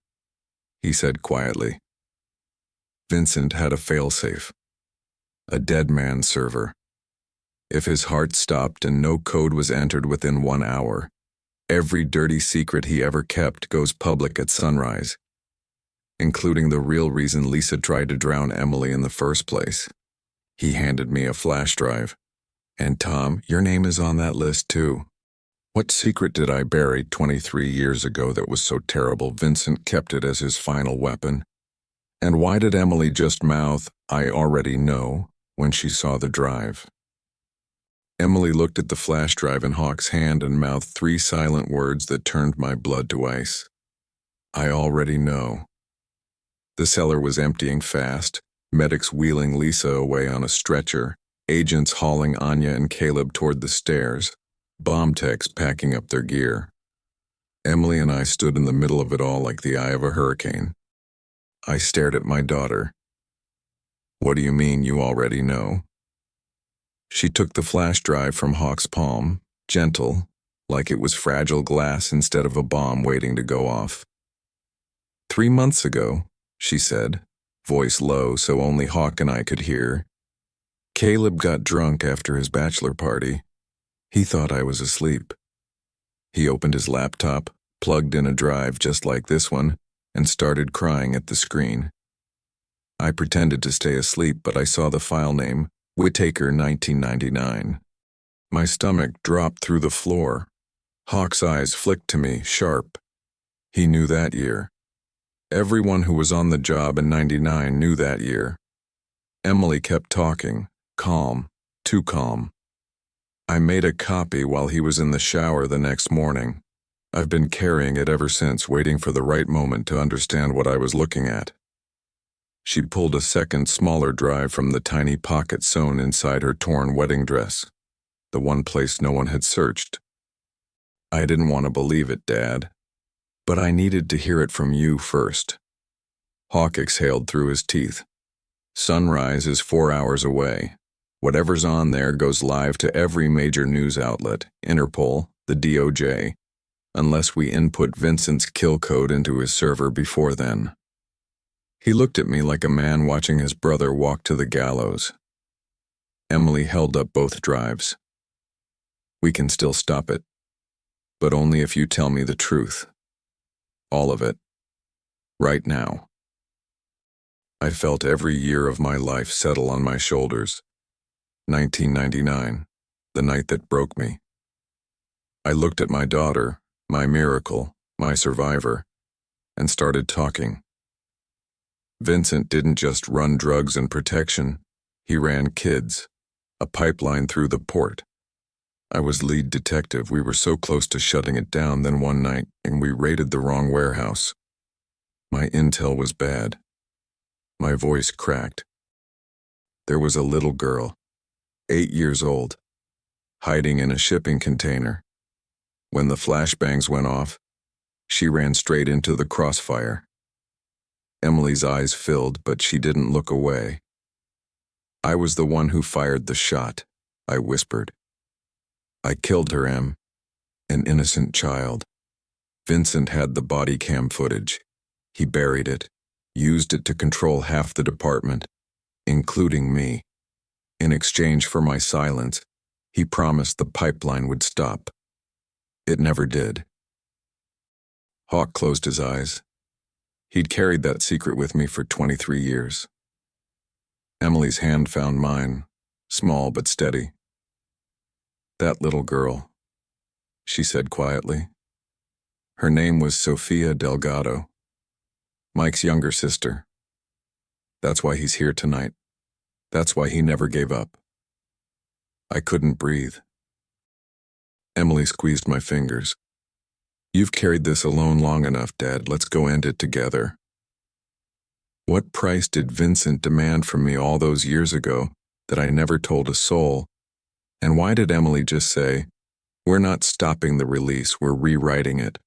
he said quietly. Vincent had a failsafe. A dead man server. If his heart stopped and no code was entered within 1 hour, every dirty secret he ever kept goes public at sunrise, including the real reason Lisa tried to drown Emily in the first place. He handed me a flash drive. "And Tom, your name is on that list too." What secret did I bury 23 years ago that was so terrible Vincent kept it as his final weapon? And why did Emily just mouth, "I already know," when she saw the drive? Emily looked at the flash drive in Hawk's hand and mouthed 3 silent words that turned my blood to ice. "I already know." The cellar was emptying fast, medics wheeling Lisa away on a stretcher, agents hauling Anya and Caleb toward the stairs, bomb techs packing up their gear. Emily and I stood in the middle of it all like the eye of a hurricane. I stared at my daughter. "What do you mean you already know?" She took the flash drive from Hawk's palm, gentle, like it was fragile glass instead of a bomb waiting to go off. 3 months ago, she said, voice low so only Hawk and I could hear. Caleb got drunk after his bachelor party. He thought I was asleep. He opened his laptop, plugged in a drive just like this one, and started crying at the screen. I pretended to stay asleep, but I saw the file name, Whittaker 1999. My stomach dropped through the floor. Hawk's eyes flicked to me, sharp. He knew that year. Everyone who was on the job in '99 knew that year. Emily kept talking, calm, too calm. "I made a copy while he was in the shower the next morning. I've been carrying it ever since, waiting for the right moment to understand what I was looking at." She pulled a second, smaller drive from the tiny pocket sewn inside her torn wedding dress, the one place no one had searched. I didn't want to believe it, Dad. But I needed to hear it from you first. Hawk exhaled through his teeth. Sunrise is 4 hours away. Whatever's on there goes live to every major news outlet, Interpol, the DOJ, unless we input Vincent's kill code into his server before then. He looked at me like a man watching his brother walk to the gallows. Emily held up both drives. We can still stop it, but only if you tell me the truth. All of it. Right now. I felt every year of my life settle on my shoulders. 1999, the night that broke me. I looked at my daughter, my miracle, my survivor, and started talking. Vincent didn't just run drugs and protection, he ran kids, a pipeline through the port. I was lead detective. We were so close to shutting it down, then one night, and we raided the wrong warehouse. My intel was bad. My voice cracked. There was a little girl, 8 years old, hiding in a shipping container. When the flashbangs went off, she ran straight into the crossfire. Emily's eyes filled, but she didn't look away. I was the one who fired the shot, I whispered. I killed her, Em. An innocent child. Vincent had the body cam footage. He buried it, used it to control half the department, including me. In exchange for my silence, he promised the pipeline would stop. It never did. Hawk closed his eyes. He'd carried that secret with me for 23 years. Emily's hand found mine, small but steady. That little girl, she said quietly. Her name was Sofia Delgado, Mike's younger sister. That's why he's here tonight. That's why he never gave up. I couldn't breathe. Emily squeezed my fingers. You've carried this alone long enough, Dad. Let's go end it together. What price did Vincent demand from me all those years ago that I never told a soul? And why did Emily just say, we're not stopping the release, we're rewriting it?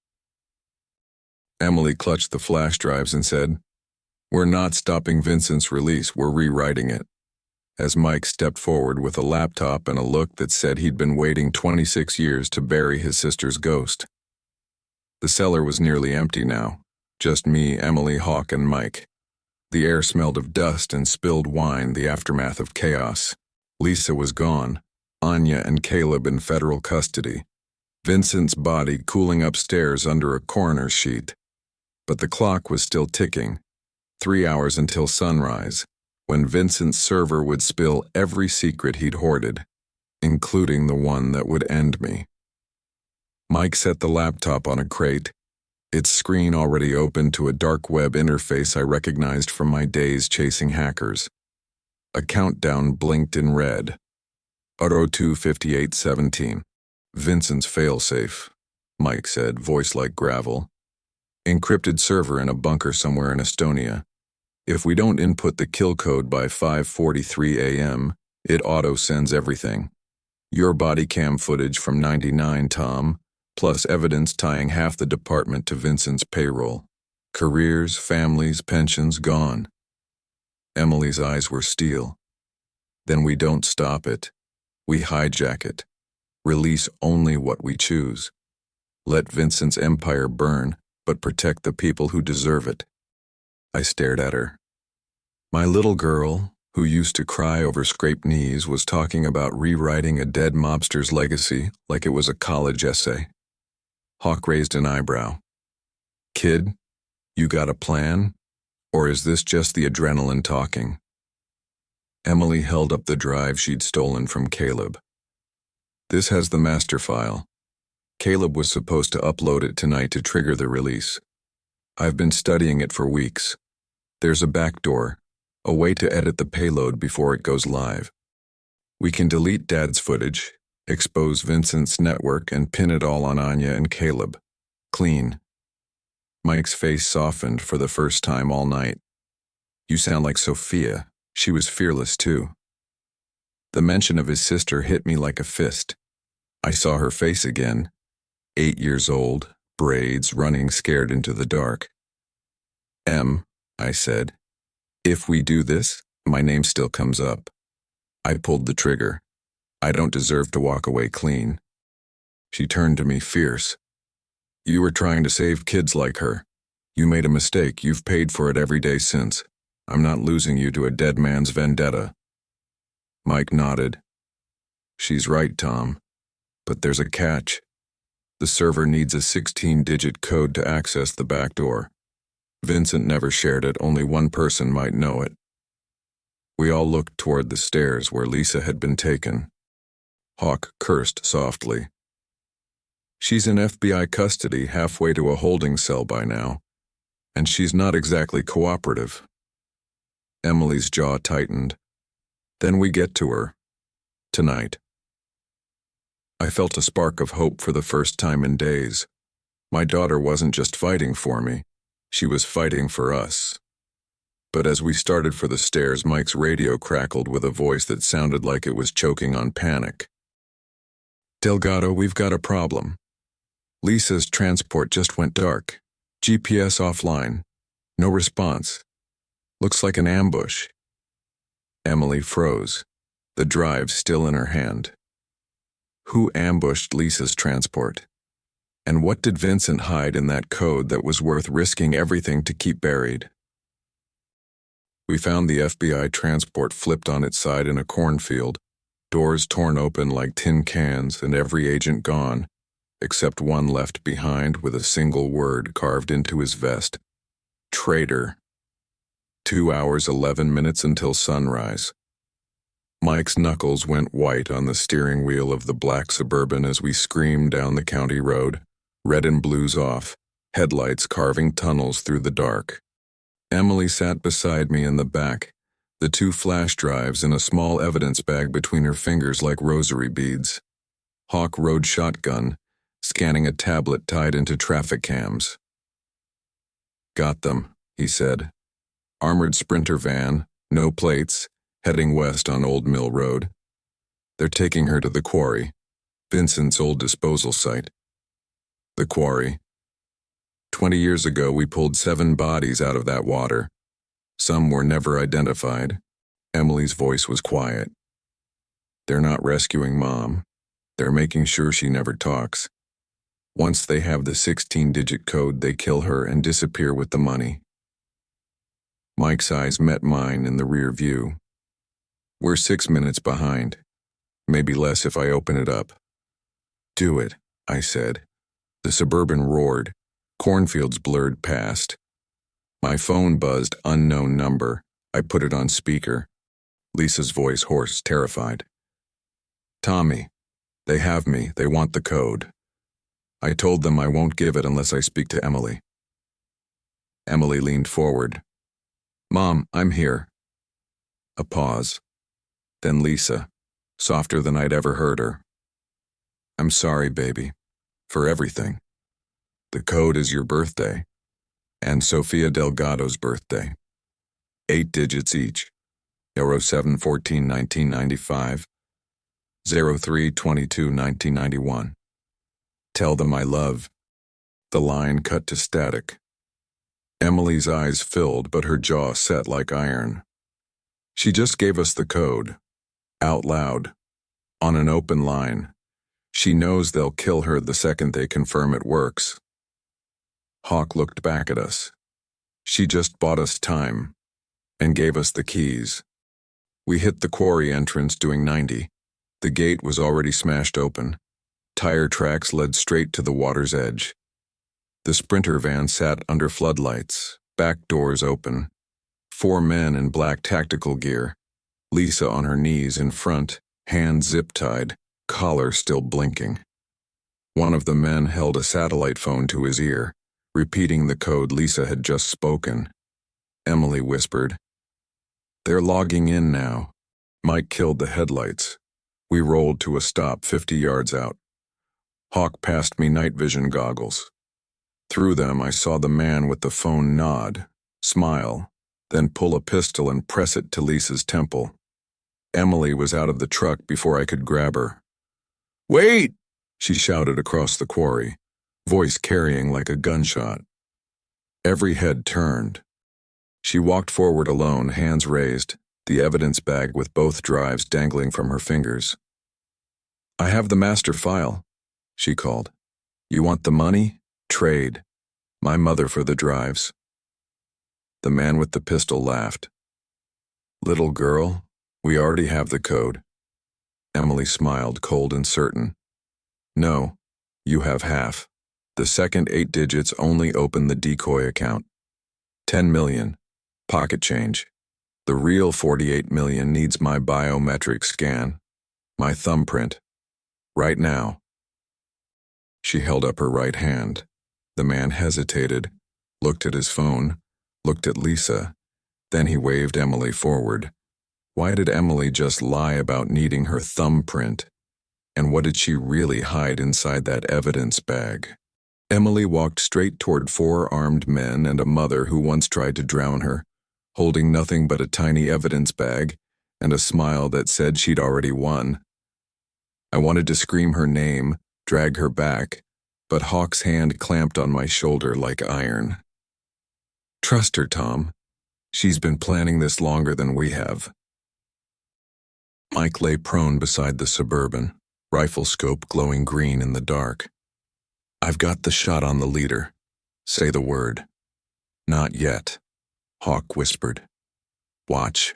Emily clutched the flash drives and said, we're not stopping Vincent's release, we're rewriting it. As Mike stepped forward with a laptop and a look that said he'd been waiting 26 years to bury his sister's ghost. The cellar was nearly empty now, just me, Emily, Hawk, and Mike. The air smelled of dust and spilled wine, the aftermath of chaos. Lisa was gone, Anya and Caleb in federal custody, Vincent's body cooling upstairs under a coroner's sheet. But the clock was still ticking, 3 hours until sunrise, when Vincent's server would spill every secret he'd hoarded, including the one that would end me. Mike set the laptop on a crate, its screen already open to a dark web interface I recognized from my days chasing hackers. A countdown blinked in red. 02:58:17. Vincent's failsafe, Mike said, voice like gravel. Encrypted server in a bunker somewhere in Estonia. If we don't input the kill code by 5:43 a.m., it auto-sends everything. Your body cam footage from '99, Tom, plus evidence tying half the department to Vincent's payroll. Careers, families, pensions gone. Emily's eyes were steel. Then we don't stop it. We hijack it. Release only what we choose. Let Vincent's empire burn, but protect the people who deserve it. I stared at her. My little girl, who used to cry over scraped knees, was talking about rewriting a dead mobster's legacy like it was a college essay. Hawk raised an eyebrow. Kid, you got a plan? Or is this just the adrenaline talking? Emily held up the drive she'd stolen from Caleb. This has the master file. Caleb was supposed to upload it tonight to trigger the release. I've been studying it for weeks. There's a backdoor, a way to edit the payload before it goes live. We can delete Dad's footage, expose Vincent's network, and pin it all on Anya and Caleb. Clean. Mike's face softened for the first time all night. You sound like Sophia. She was fearless too. The mention of his sister hit me like a fist. I saw her face again. 8 years old, braids, running scared into the dark. I said. If we do this, my name still comes up. I pulled the trigger. I don't deserve to walk away clean. She turned to me fierce. You were trying to save kids like her. You made a mistake. You've paid for it every day since. I'm not losing you to a dead man's vendetta. Mike nodded. She's right, Tom. But there's a catch. The server needs a 16-digit code to access the back door. Vincent never shared it. Only one person might know it. We all looked toward the stairs where Lisa had been taken. Hawk cursed softly. She's in FBI custody, halfway to a holding cell by now, and she's not exactly cooperative. Emily's jaw tightened. Then we get to her. Tonight. I felt a spark of hope for the first time in days. My daughter wasn't just fighting for me. She was fighting for us. But as we started for the stairs, Mike's radio crackled with a voice that sounded like it was choking on panic. Delgado, we've got a problem. Lisa's transport just went dark. GPS offline. No response. Looks like an ambush. Emily froze, the drive still in her hand. Who ambushed Lisa's transport? And what did Vincent hide in that code that was worth risking everything to keep buried? We found the FBI transport flipped on its side in a cornfield, doors torn open like tin cans and every agent gone, except one left behind with a single word carved into his vest. Traitor. 2 hours, 11 minutes until sunrise. Mike's knuckles went white on the steering wheel of the black Suburban as we screamed down the county road, red and blues off, headlights carving tunnels through the dark. Emily sat beside me in the back, the 2 flash drives and a small evidence bag between her fingers like rosary beads. Hawk rode shotgun, scanning a tablet tied into traffic cams. Got them, he said. Armored Sprinter van, no plates, heading west on Old Mill Road. They're taking her to the quarry, Vincent's old disposal site. The quarry. 20 years ago, we pulled 7 bodies out of that water. Some were never identified. Emily's voice was quiet. They're not rescuing Mom. They're making sure she never talks. Once they have the 16-digit code, they kill her and disappear with the money. Mike's eyes met mine in the rear view. We're 6 minutes behind. Maybe less if I open it up. Do it, I said. The Suburban roared. Cornfields blurred past. My phone buzzed unknown number. I put it on speaker. Lisa's voice hoarse, terrified. Tommy, they have me. They want the code. I told them I won't give it unless I speak to Emily. Emily leaned forward. Mom, I'm here. A pause. Then Lisa, softer than I'd ever heard her. I'm sorry, baby, for everything. The code is your birthday, and Sofia Delgado's birthday. 8 digits each. 07-14-1995, 03-22-1991. Tell them I love. The line cut to static. Emily's eyes filled, but her jaw set like iron. She just gave us the code. Out loud. On an open line. She knows they'll kill her the second they confirm it works. Hawk looked back at us. She just bought us time and gave us the keys. We hit the quarry entrance doing 90. The gate was already smashed open. Tire tracks led straight to the water's edge. The Sprinter van sat under floodlights, back doors open. 4 men in black tactical gear. Lisa on her knees in front, hands zip-tied, collar still blinking. One of the men held a satellite phone to his ear, repeating the code Lisa had just spoken. Emily whispered, "They're logging in now." Mike killed the headlights. We rolled to a stop 50 yards out. Hawk passed me night vision goggles. Through them, I saw the man with the phone nod, smile, then pull a pistol and press it to Lisa's temple. Emily was out of the truck before I could grab her. "Wait!" she shouted across the quarry. voice carrying like a gunshot. Every head turned. She walked forward alone, hands raised, the evidence bag with both drives dangling from her fingers. "I have the master file," she called. "You want the money? Trade. My mother for the drives." The man with the pistol laughed. "Little girl, we already have the code." Emily smiled, cold and certain. "No, you have half. The second 8 digits only open the decoy account. 10 million. Pocket change. The real 48 million needs my biometric scan. My thumbprint. Right now." She held up her right hand. The man hesitated, looked at his phone, looked at Lisa. Then he waved Emily forward. Why did Emily just lie about needing her thumbprint? And what did she really hide inside that evidence bag? Emily walked straight toward 4 armed men and a mother who once tried to drown her, holding nothing but a tiny evidence bag and a smile that said she'd already won. I wanted to scream her name, drag her back, but Hawk's hand clamped on my shoulder like iron. "Trust her, Tom. She's been planning this longer than we have." Mike lay prone beside the Suburban, rifle scope glowing green in the dark. "I've got the shot on the leader. Say the word." "Not yet," Hawk whispered. "Watch."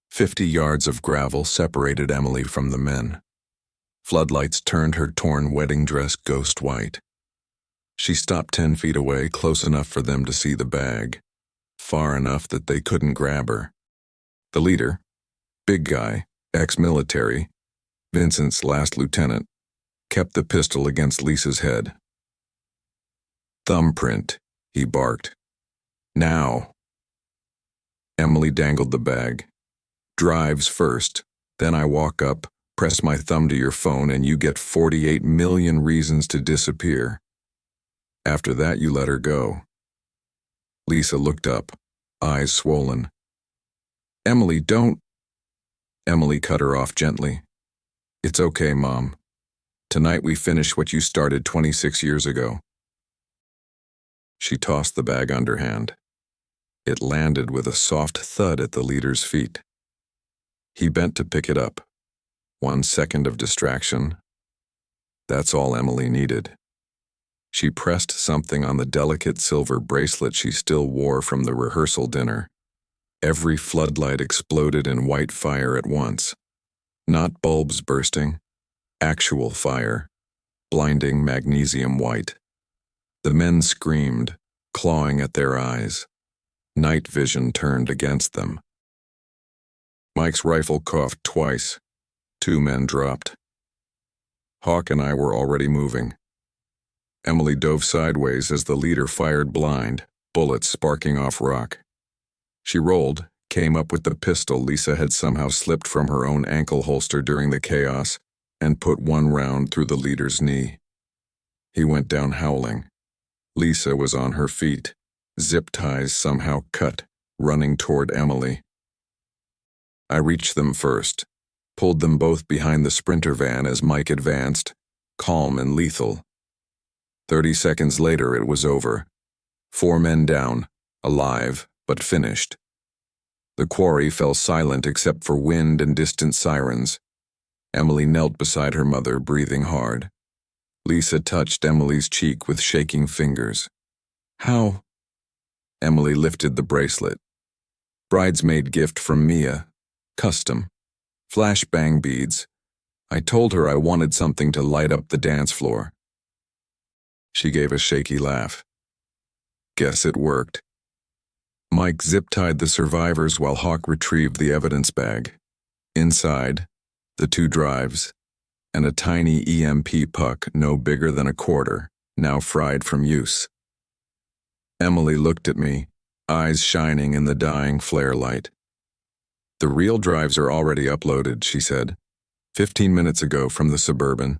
50 yards of gravel separated Emily from the men. Floodlights turned her torn wedding dress ghost white. She stopped 10 feet away, close enough for them to see the bag, far enough that they couldn't grab her. The leader, big guy, ex-military, Vincent's last lieutenant, kept the pistol against Lisa's head. "Thumbprint," he barked. "Now." Emily dangled the bag. "Drives first, then I walk up, press my thumb to your phone, and you get 48 million reasons to disappear. After that, you let her go." Lisa looked up, eyes swollen. "Emily, don't." Emily cut her off gently. "It's okay, Mom. Tonight we finish what you started 26 years ago." She tossed the bag underhand. It landed with a soft thud at the leader's feet. He bent to pick it up. 1 second of distraction. That's all Emily needed. She pressed something on the delicate silver bracelet she still wore from the rehearsal dinner. Every floodlight exploded in white fire at once. Not bulbs bursting. Actual fire, blinding magnesium white. The men screamed, clawing at their eyes. Night vision turned against them. Mike's rifle coughed twice. 2 men dropped. Hawk and I were already moving. Emily dove sideways as the leader fired blind, bullets sparking off rock. She rolled, came up with the pistol Lisa had somehow slipped from her own ankle holster during the chaos, and put 1 round through the leader's knee. He went down howling. Lisa was on her feet, zip ties somehow cut, running toward Emily. I reached them first, pulled them both behind the Sprinter van as Mike advanced, calm and lethal. 30 seconds later it was over. 4 men down, alive, but finished. The quarry fell silent except for wind and distant sirens. Emily knelt beside her mother, breathing hard. Lisa touched Emily's cheek with shaking fingers. "How?" Emily lifted the bracelet. "Bridesmaid gift from Mia. Custom. Flashbang beads. I told her I wanted something to light up the dance floor." She gave a shaky laugh. "Guess it worked." Mike zip-tied the survivors while Hawk retrieved the evidence bag. Inside, the 2 drives, and a tiny EMP puck no bigger than a quarter, now fried from use. Emily looked at me, eyes shining in the dying flare light. "The real drives are already uploaded," she said. 15 minutes ago from the Suburban.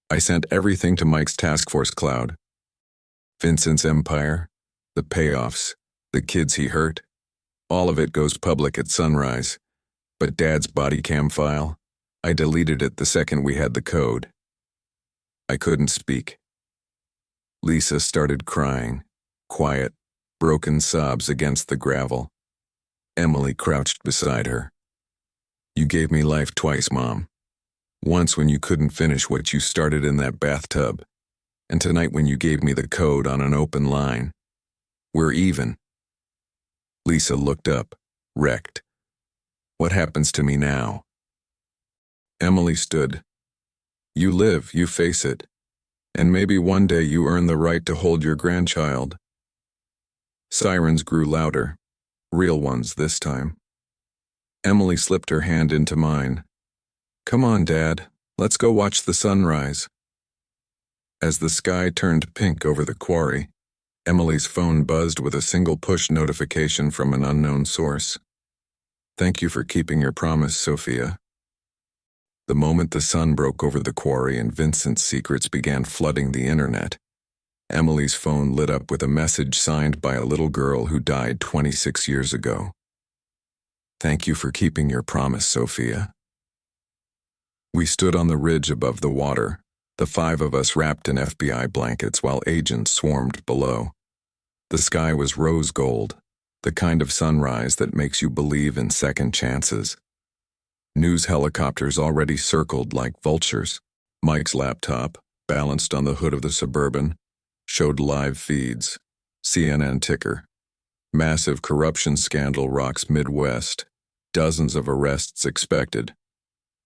I sent everything to Mike's task force cloud. Vincent's empire, the payoffs, the kids he hurt, all of it goes public at sunrise. But Dad's body cam file, I deleted it the second we had the code. I couldn't speak. Lisa started crying, quiet, broken sobs against the gravel. Emily crouched beside her. You gave me life twice, Mom. Once when you couldn't finish what you started in that bathtub, and tonight when you gave me the code on an open line. We're even. Lisa looked up, wrecked. What happens to me now? Emily stood. You live, you face it. And maybe one day you earn the right to hold your grandchild. Sirens grew louder, real ones this time. Emily slipped her hand into mine. Come on, Dad, let's go watch the sunrise. As the sky turned pink over the quarry, Emily's phone buzzed with a single push notification from an unknown source. Thank you for keeping your promise, Sophia. The moment the sun broke over the quarry and Vincent's secrets began flooding the internet, Emily's phone lit up with a message signed by a little girl who died 26 years ago. Thank you for keeping your promise, Sophia. We stood on the ridge above the water, the 5 of us wrapped in FBI blankets while agents swarmed below. The sky was rose gold, the kind of sunrise that makes you believe in second chances. News helicopters already circled like vultures. Mike's laptop, balanced on the hood of the Suburban, showed live feeds. CNN ticker. Massive corruption scandal rocks Midwest. Dozens of arrests expected.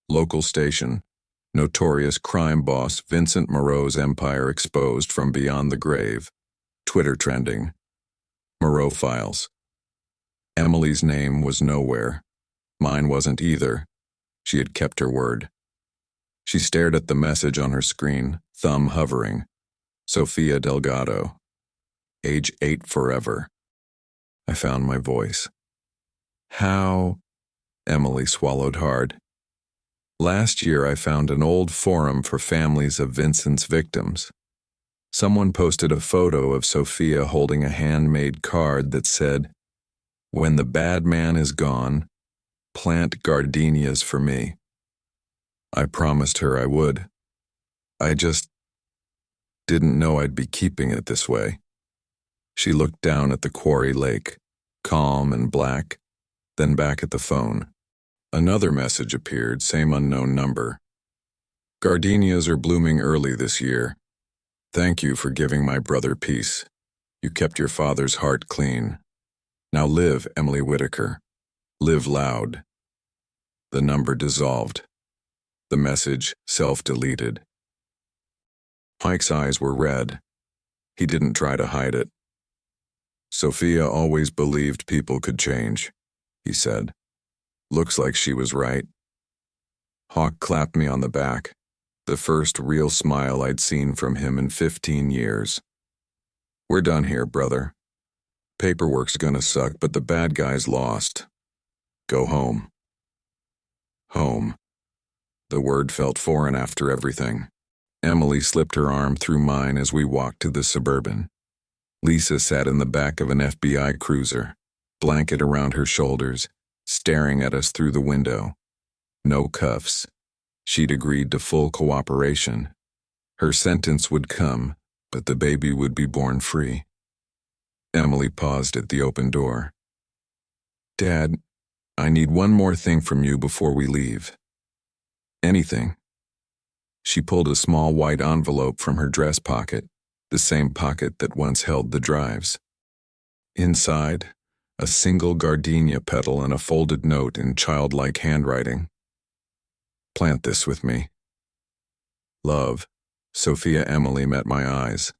Local station. Notorious crime boss Vincent Moreau's empire exposed from beyond the grave. Twitter trending. Moreau files. Emily's name was nowhere. Mine wasn't either. She had kept her word. She stared at the message on her screen, thumb hovering. Sofia Delgado. Age 8 forever. I found my voice. How? Emily swallowed hard. Last year I found an old forum for families of Vincent's victims. Someone posted a photo of Sophia holding a handmade card that said, "When the bad man is gone, plant gardenias for me." I promised her I would. I just didn't know I'd be keeping it this way. She looked down at the quarry lake, calm and black, then back at the phone. Another message appeared, same unknown number. Gardenias are blooming early this year. Thank you for giving my brother peace. You kept your father's heart clean. Now live, Emily Whitaker. Live loud. The number dissolved. The message self-deleted. Mike's eyes were red. He didn't try to hide it. Sophia always believed people could change, he said. Looks like she was right. Hawk clapped me on the back, the first real smile I'd seen from him in 15 years. We're done here, brother. Paperwork's gonna suck, but the bad guys lost. Go home. Home. The word felt foreign after everything. Emily slipped her arm through mine as we walked to the Suburban. Lisa sat in the back of an FBI cruiser, blanket around her shoulders, staring at us through the window. No cuffs. She'd agreed to full cooperation. Her sentence would come, but the baby would be born free. Emily paused at the open door. Dad, I need one more thing from you before we leave. Anything. She pulled a small white envelope from her dress pocket, the same pocket that once held the drives. Inside, a single gardenia petal and a folded note in childlike handwriting. Plant this with me. Love, Sophia. Emily met my eyes.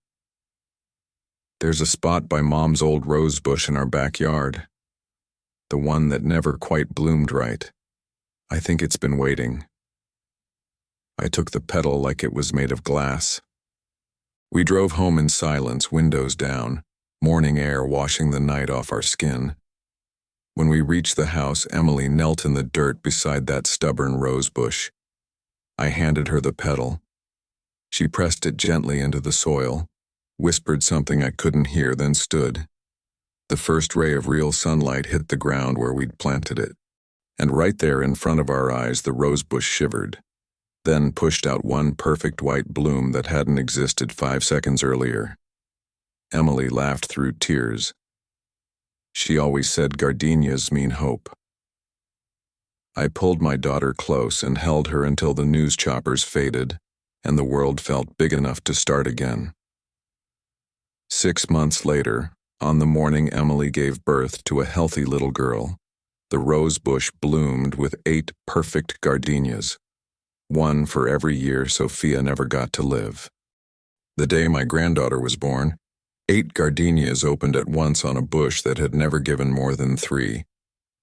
There's a spot by Mom's old rose bush in our backyard. The one that never quite bloomed right. I think it's been waiting. I took the petal like it was made of glass. We drove home in silence, windows down, morning air washing the night off our skin. When we reached the house, Emily knelt in the dirt beside that stubborn rose bush. I handed her the petal. She pressed it gently into the soil, whispered something I couldn't hear, then stood. The first ray of real sunlight hit the ground where we'd planted it, and right there in front of our eyes the rosebush shivered, then pushed out one perfect white bloom that hadn't existed 5 seconds earlier. Emily laughed through tears. She always said gardenias mean hope. I pulled my daughter close and held her until the news choppers faded and the world felt big enough to start again. 6 months later, on the morning Emily gave birth to a healthy little girl, the rose bush bloomed with 8 perfect gardenias, one for every year Sophia never got to live. The day my granddaughter was born, 8 gardenias opened at once on a bush that had never given more than 3,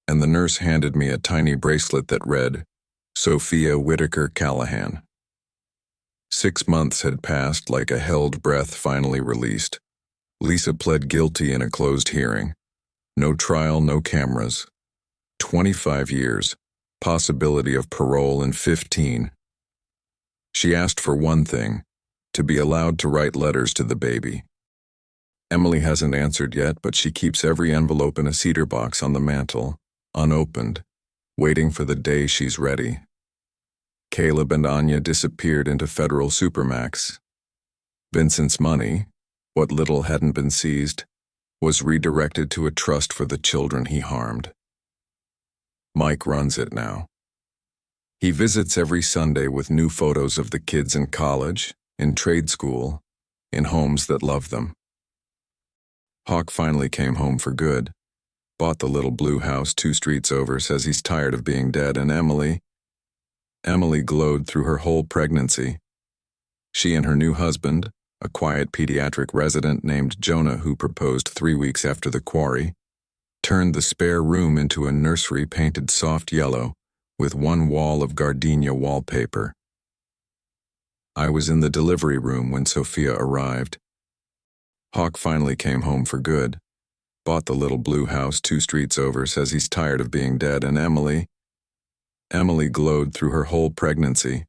and the nurse handed me a tiny bracelet that read, Sophia Whitaker Callahan. 6 months had passed like a held breath finally released. Lisa pled guilty in a closed hearing. No trial, no cameras. 25 years, possibility of parole in 15. She asked for one thing, to be allowed to write letters to the baby. Emily hasn't answered yet, but she keeps every envelope in a cedar box on the mantel, unopened, waiting for the day she's ready. Caleb and Anya disappeared into federal supermax. Vincent's money, what little hadn't been seized, was redirected to a trust for the children he harmed. Mike runs it now. He visits every Sunday with new photos of the kids in college, in trade school, in homes that love them. Hawk finally came home for good, bought the little blue house 2 streets over, says he's tired of being dead, and Emily glowed through her whole pregnancy. She and her new husband, a quiet pediatric resident named Jonah who proposed 3 weeks after the quarry, turned the spare room into a nursery painted soft yellow with one wall of gardenia wallpaper. I was in the delivery room when Sophia arrived. Hawk finally came home for good, bought the little blue house 2 streets over, says he's tired of being dead, and Emily glowed through her whole pregnancy.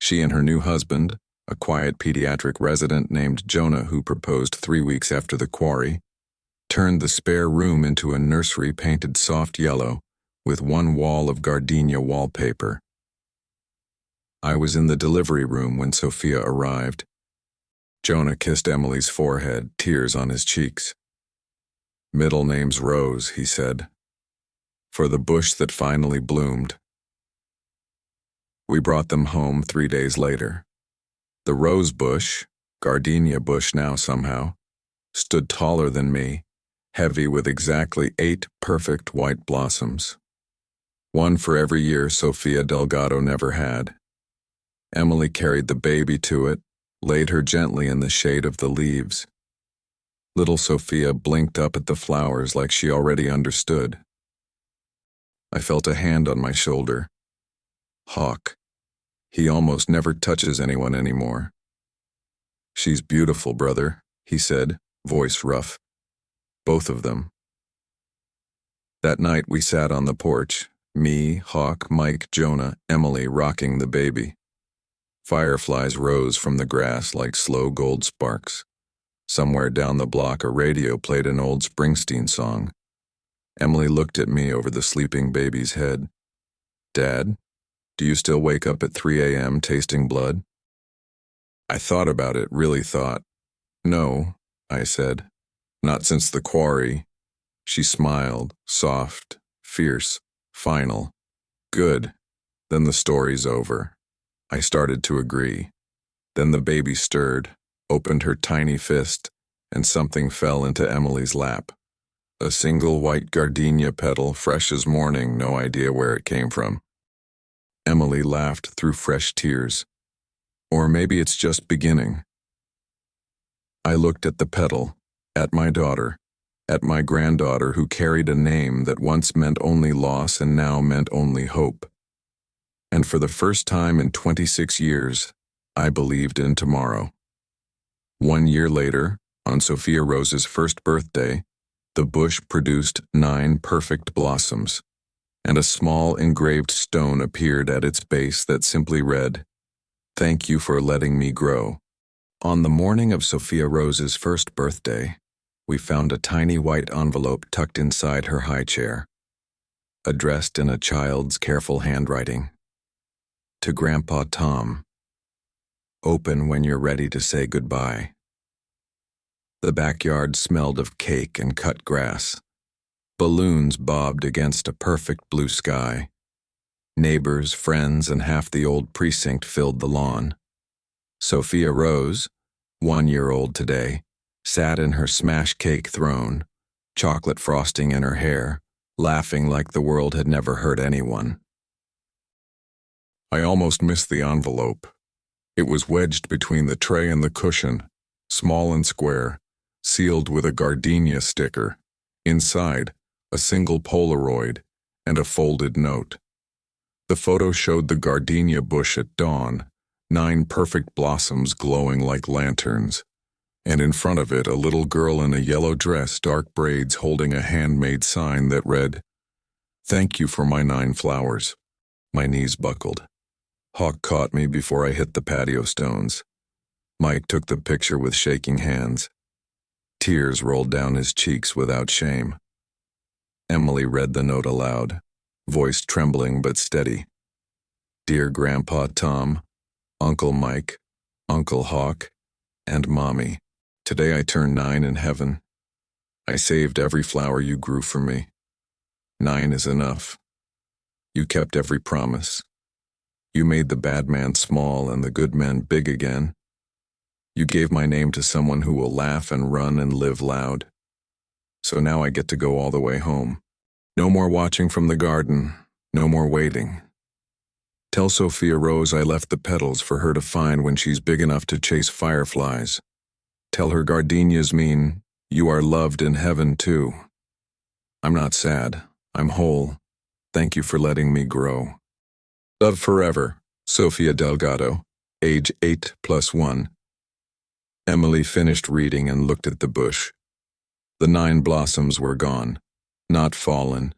She and her new husband, a quiet pediatric resident named Jonah who proposed 3 weeks after the quarry, turned the spare room into a nursery painted soft yellow with one wall of gardenia wallpaper. I was in the delivery room when Sophia arrived. Jonah kissed Emily's forehead, tears on his cheeks. Middle name's Rose, he said, for the bush that finally bloomed. We brought them home 3 days later. The rose bush, gardenia bush now somehow, stood taller than me, heavy with exactly 8 perfect white blossoms. One for every year Sophia Delgado never had. Emily carried the baby to it, laid her gently in the shade of the leaves. Little Sophia blinked up at the flowers like she already understood. I felt a hand on my shoulder. Hawk. He almost never touches anyone anymore. She's beautiful, brother, he said, voice rough. Both of them. That night we sat on the porch, me, Hawk, Mike, Jonah, Emily rocking the baby. Fireflies rose from the grass like slow gold sparks. Somewhere down the block a radio played an old Springsteen song. Emily looked at me over the sleeping baby's head. Dad, do you still wake up at 3 a.m. tasting blood? I thought about it, really thought. No, I said. Not since the quarry. She smiled, soft, fierce, final. Good. Then the story's over. I started to agree. Then the baby stirred, opened her tiny fist, and something fell into Emily's lap. A single white gardenia petal, fresh as morning, no idea where it came from. Emily laughed through fresh tears. Or maybe it's just beginning. I looked at the petal, at my daughter, at my granddaughter who carried a name that once meant only loss and now meant only hope. And for the first time in 26 years, I believed in tomorrow. 1 year later, on Sophia Rose's first birthday, the bush produced 9 perfect blossoms, and a small engraved stone appeared at its base that simply read, "Thank you for letting me grow." On the morning of Sophia Rose's first birthday, we found a tiny white envelope tucked inside her high chair, addressed in a child's careful handwriting. To Grandpa Tom. Open when you're ready to say goodbye. The backyard smelled of cake and cut grass. Balloons bobbed against a perfect blue sky. Neighbors, friends, and half the old precinct filled the lawn. Sophia Rose, 1-year-old today, sat in her smash cake throne, chocolate frosting in her hair, laughing like the world had never hurt anyone. I almost missed the envelope. It was wedged between the tray and the cushion, small and square, sealed with a gardenia sticker. Inside, a single Polaroid and a folded note. The photo showed the gardenia bush at dawn, 9 perfect blossoms glowing like lanterns, and in front of it a little girl in a yellow dress, dark braids, holding a handmade sign that read, "Thank you for my 9 flowers." My knees buckled. Hawk caught me before I hit the patio stones. Mike took the picture with shaking hands. Tears rolled down his cheeks without shame. Emily read the note aloud, voice trembling but steady. "Dear Grandpa Tom, Uncle Mike, Uncle Hawk, and Mommy, today I turn 9 in heaven. I saved every flower you grew for me. 9 is enough. You kept every promise. You made the bad man small and the good man big again. You gave my name to someone who will laugh and run and live loud. So now I get to go all the way home. No more watching from the garden, no more waiting. Tell Sophia Rose I left the petals for her to find when she's big enough to chase fireflies. Tell her gardenias mean you are loved in heaven too. I'm not sad, I'm whole. Thank you for letting me grow. Love forever, Sofia Delgado, age 8+1. Emily finished reading and looked at the bush. The 9 blossoms were gone, not fallen,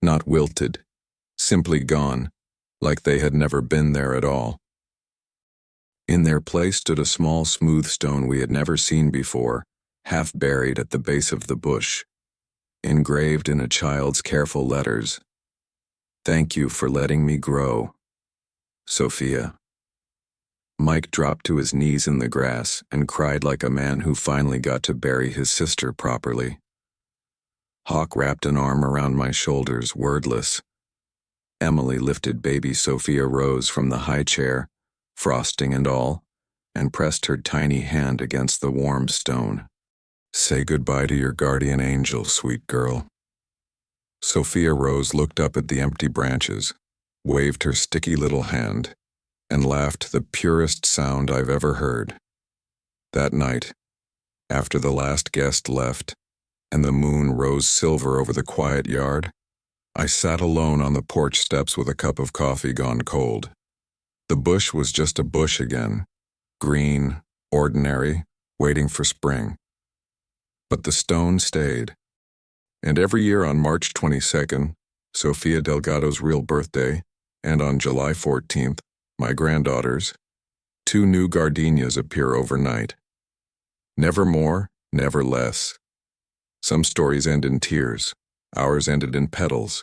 not wilted, simply gone, like they had never been there at all. In their place stood a small smooth stone we had never seen before, half buried at the base of the bush, engraved in a child's careful letters. Thank you for letting me grow, Sophia. Mike dropped to his knees in the grass and cried like a man who finally got to bury his sister properly. Hawk wrapped an arm around my shoulders, wordless. Emily lifted baby Sophia Rose from the high chair, frosting and all, and pressed her tiny hand against the warm stone. Say goodbye to your guardian angel, sweet girl. Sophia Rose looked up at the empty branches, waved her sticky little hand, and laughed the purest sound I've ever heard. That night, after the last guest left, and the moon rose silver over the quiet yard, I sat alone on the porch steps with a cup of coffee gone cold. The bush was just a bush again, green, ordinary, waiting for spring. But the stone stayed. And every year on March 22nd, Sofia Delgado's real birthday, and on July 14th, my granddaughter's, 2 new gardenias appear overnight. Never more, never less. Some stories end in tears, ours ended in petals.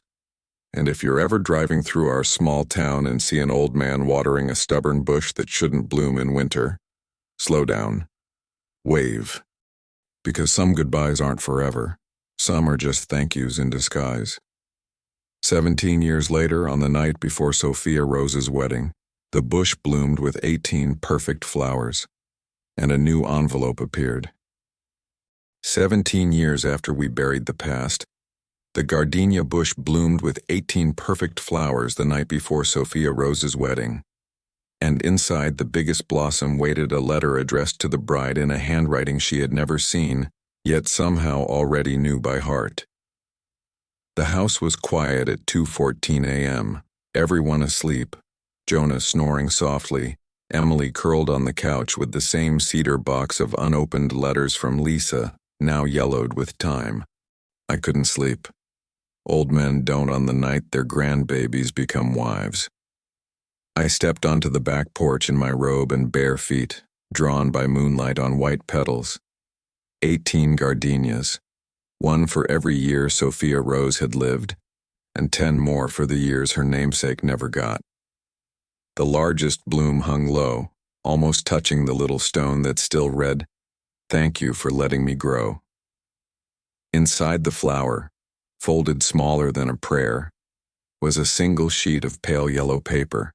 And if you're ever driving through our small town and see an old man watering a stubborn bush that shouldn't bloom in winter, slow down. Wave. Because some goodbyes aren't forever. Some are just thank yous in disguise. 17 years later, on the night before Sophia Rose's wedding, the bush bloomed with 18 perfect flowers, and a new envelope appeared. 17 years after we buried the past, the gardenia bush bloomed with 18 perfect flowers the night before Sophia Rose's wedding, and inside the biggest blossom waited a letter addressed to the bride in a handwriting she had never seen, yet somehow already knew by heart. The house was quiet at 2:14 a.m., everyone asleep, Jonah snoring softly, Emily curled on the couch with the same cedar box of unopened letters from Lisa, now yellowed with time. I couldn't sleep. Old men don't on the night their grandbabies become wives. I stepped onto the back porch in my robe and bare feet, drawn by moonlight on white petals. 18 gardenias, 1 for every year Sophia Rose had lived, and 10 more for the years her namesake never got. The largest bloom hung low, almost touching the little stone that still read, Thank you for letting me grow. Inside the flower, folded smaller than a prayer, was a single sheet of pale yellow paper.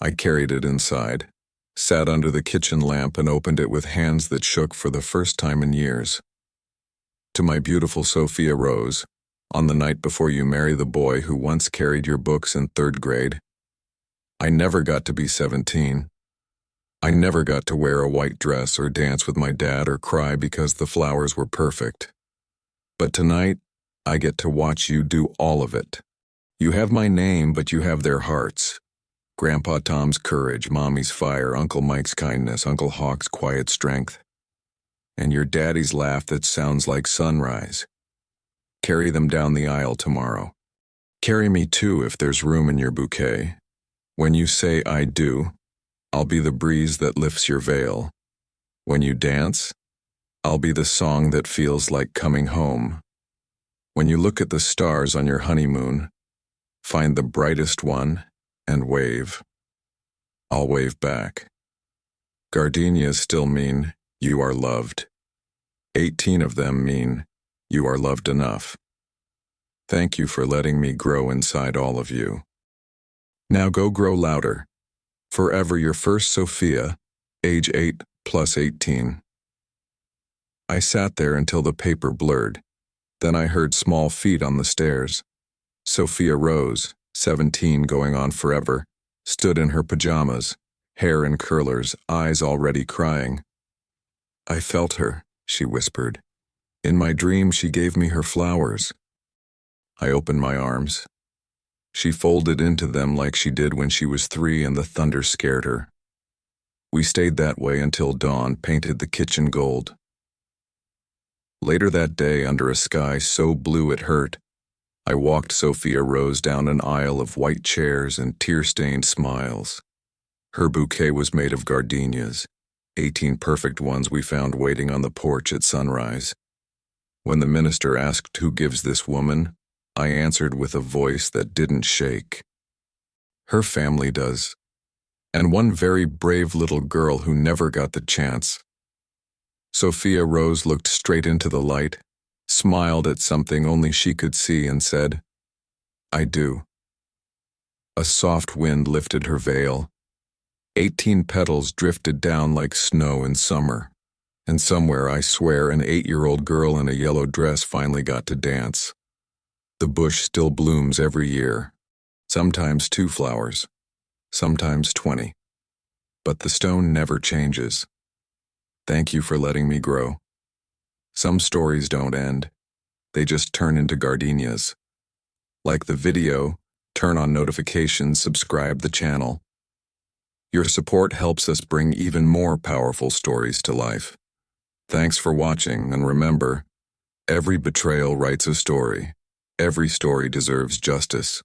I carried it inside, sat under the kitchen lamp and opened it with hands that shook for the first time in years. To my beautiful Sophia Rose, on the night before you marry the boy who once carried your books in 3rd grade, I never got to be 17. I never got to wear a white dress or dance with my dad or cry because the flowers were perfect. But tonight, I get to watch you do all of it. You have my name, but you have their hearts. Grandpa Tom's courage, Mommy's fire, Uncle Mike's kindness, Uncle Hawk's quiet strength, and your daddy's laugh that sounds like sunrise. Carry them down the aisle tomorrow. Carry me too if there's room in your bouquet. When you say I do, I'll be the breeze that lifts your veil. When you dance, I'll be the song that feels like coming home. When you look at the stars on your honeymoon, find the brightest one and wave. I'll wave back. Gardenias still mean you are loved. 18 of them mean you are loved enough. Thank you for letting me grow inside all of you. Now go grow louder. Forever your first Sophia, age 8 plus 18. I sat there until the paper blurred. Then I heard small feet on the stairs. Sophia Rose, 17 going on forever, stood in her pajamas, hair in curlers, eyes already crying. I felt her, she whispered. In my dream, she gave me her flowers. I opened my arms. She folded into them like she did when she was 3 and the thunder scared her. We stayed that way until dawn painted the kitchen gold. Later that day, under a sky so blue it hurt, I walked Sophia Rose down an aisle of white chairs and tear-stained smiles. Her bouquet was made of gardenias, 18 perfect ones we found waiting on the porch at sunrise. When the minister asked who gives this woman, I answered with a voice that didn't shake. Her family does. And one very brave little girl who never got the chance. Sophia Rose looked straight into the light, smiled at something only she could see and said, I do. A soft wind lifted her veil. 18 petals drifted down like snow in summer, and somewhere, I swear, an 8-year-old girl in a yellow dress finally got to dance. The bush still blooms every year, sometimes 2 flowers, sometimes 20. But the stone never changes. Thank you for letting me grow. Some stories don't end. They just turn into gardenias. Like the video, turn on notifications, subscribe the channel. Your support helps us bring even more powerful stories to life. Thanks for watching, and remember, every betrayal writes a story. Every story deserves justice.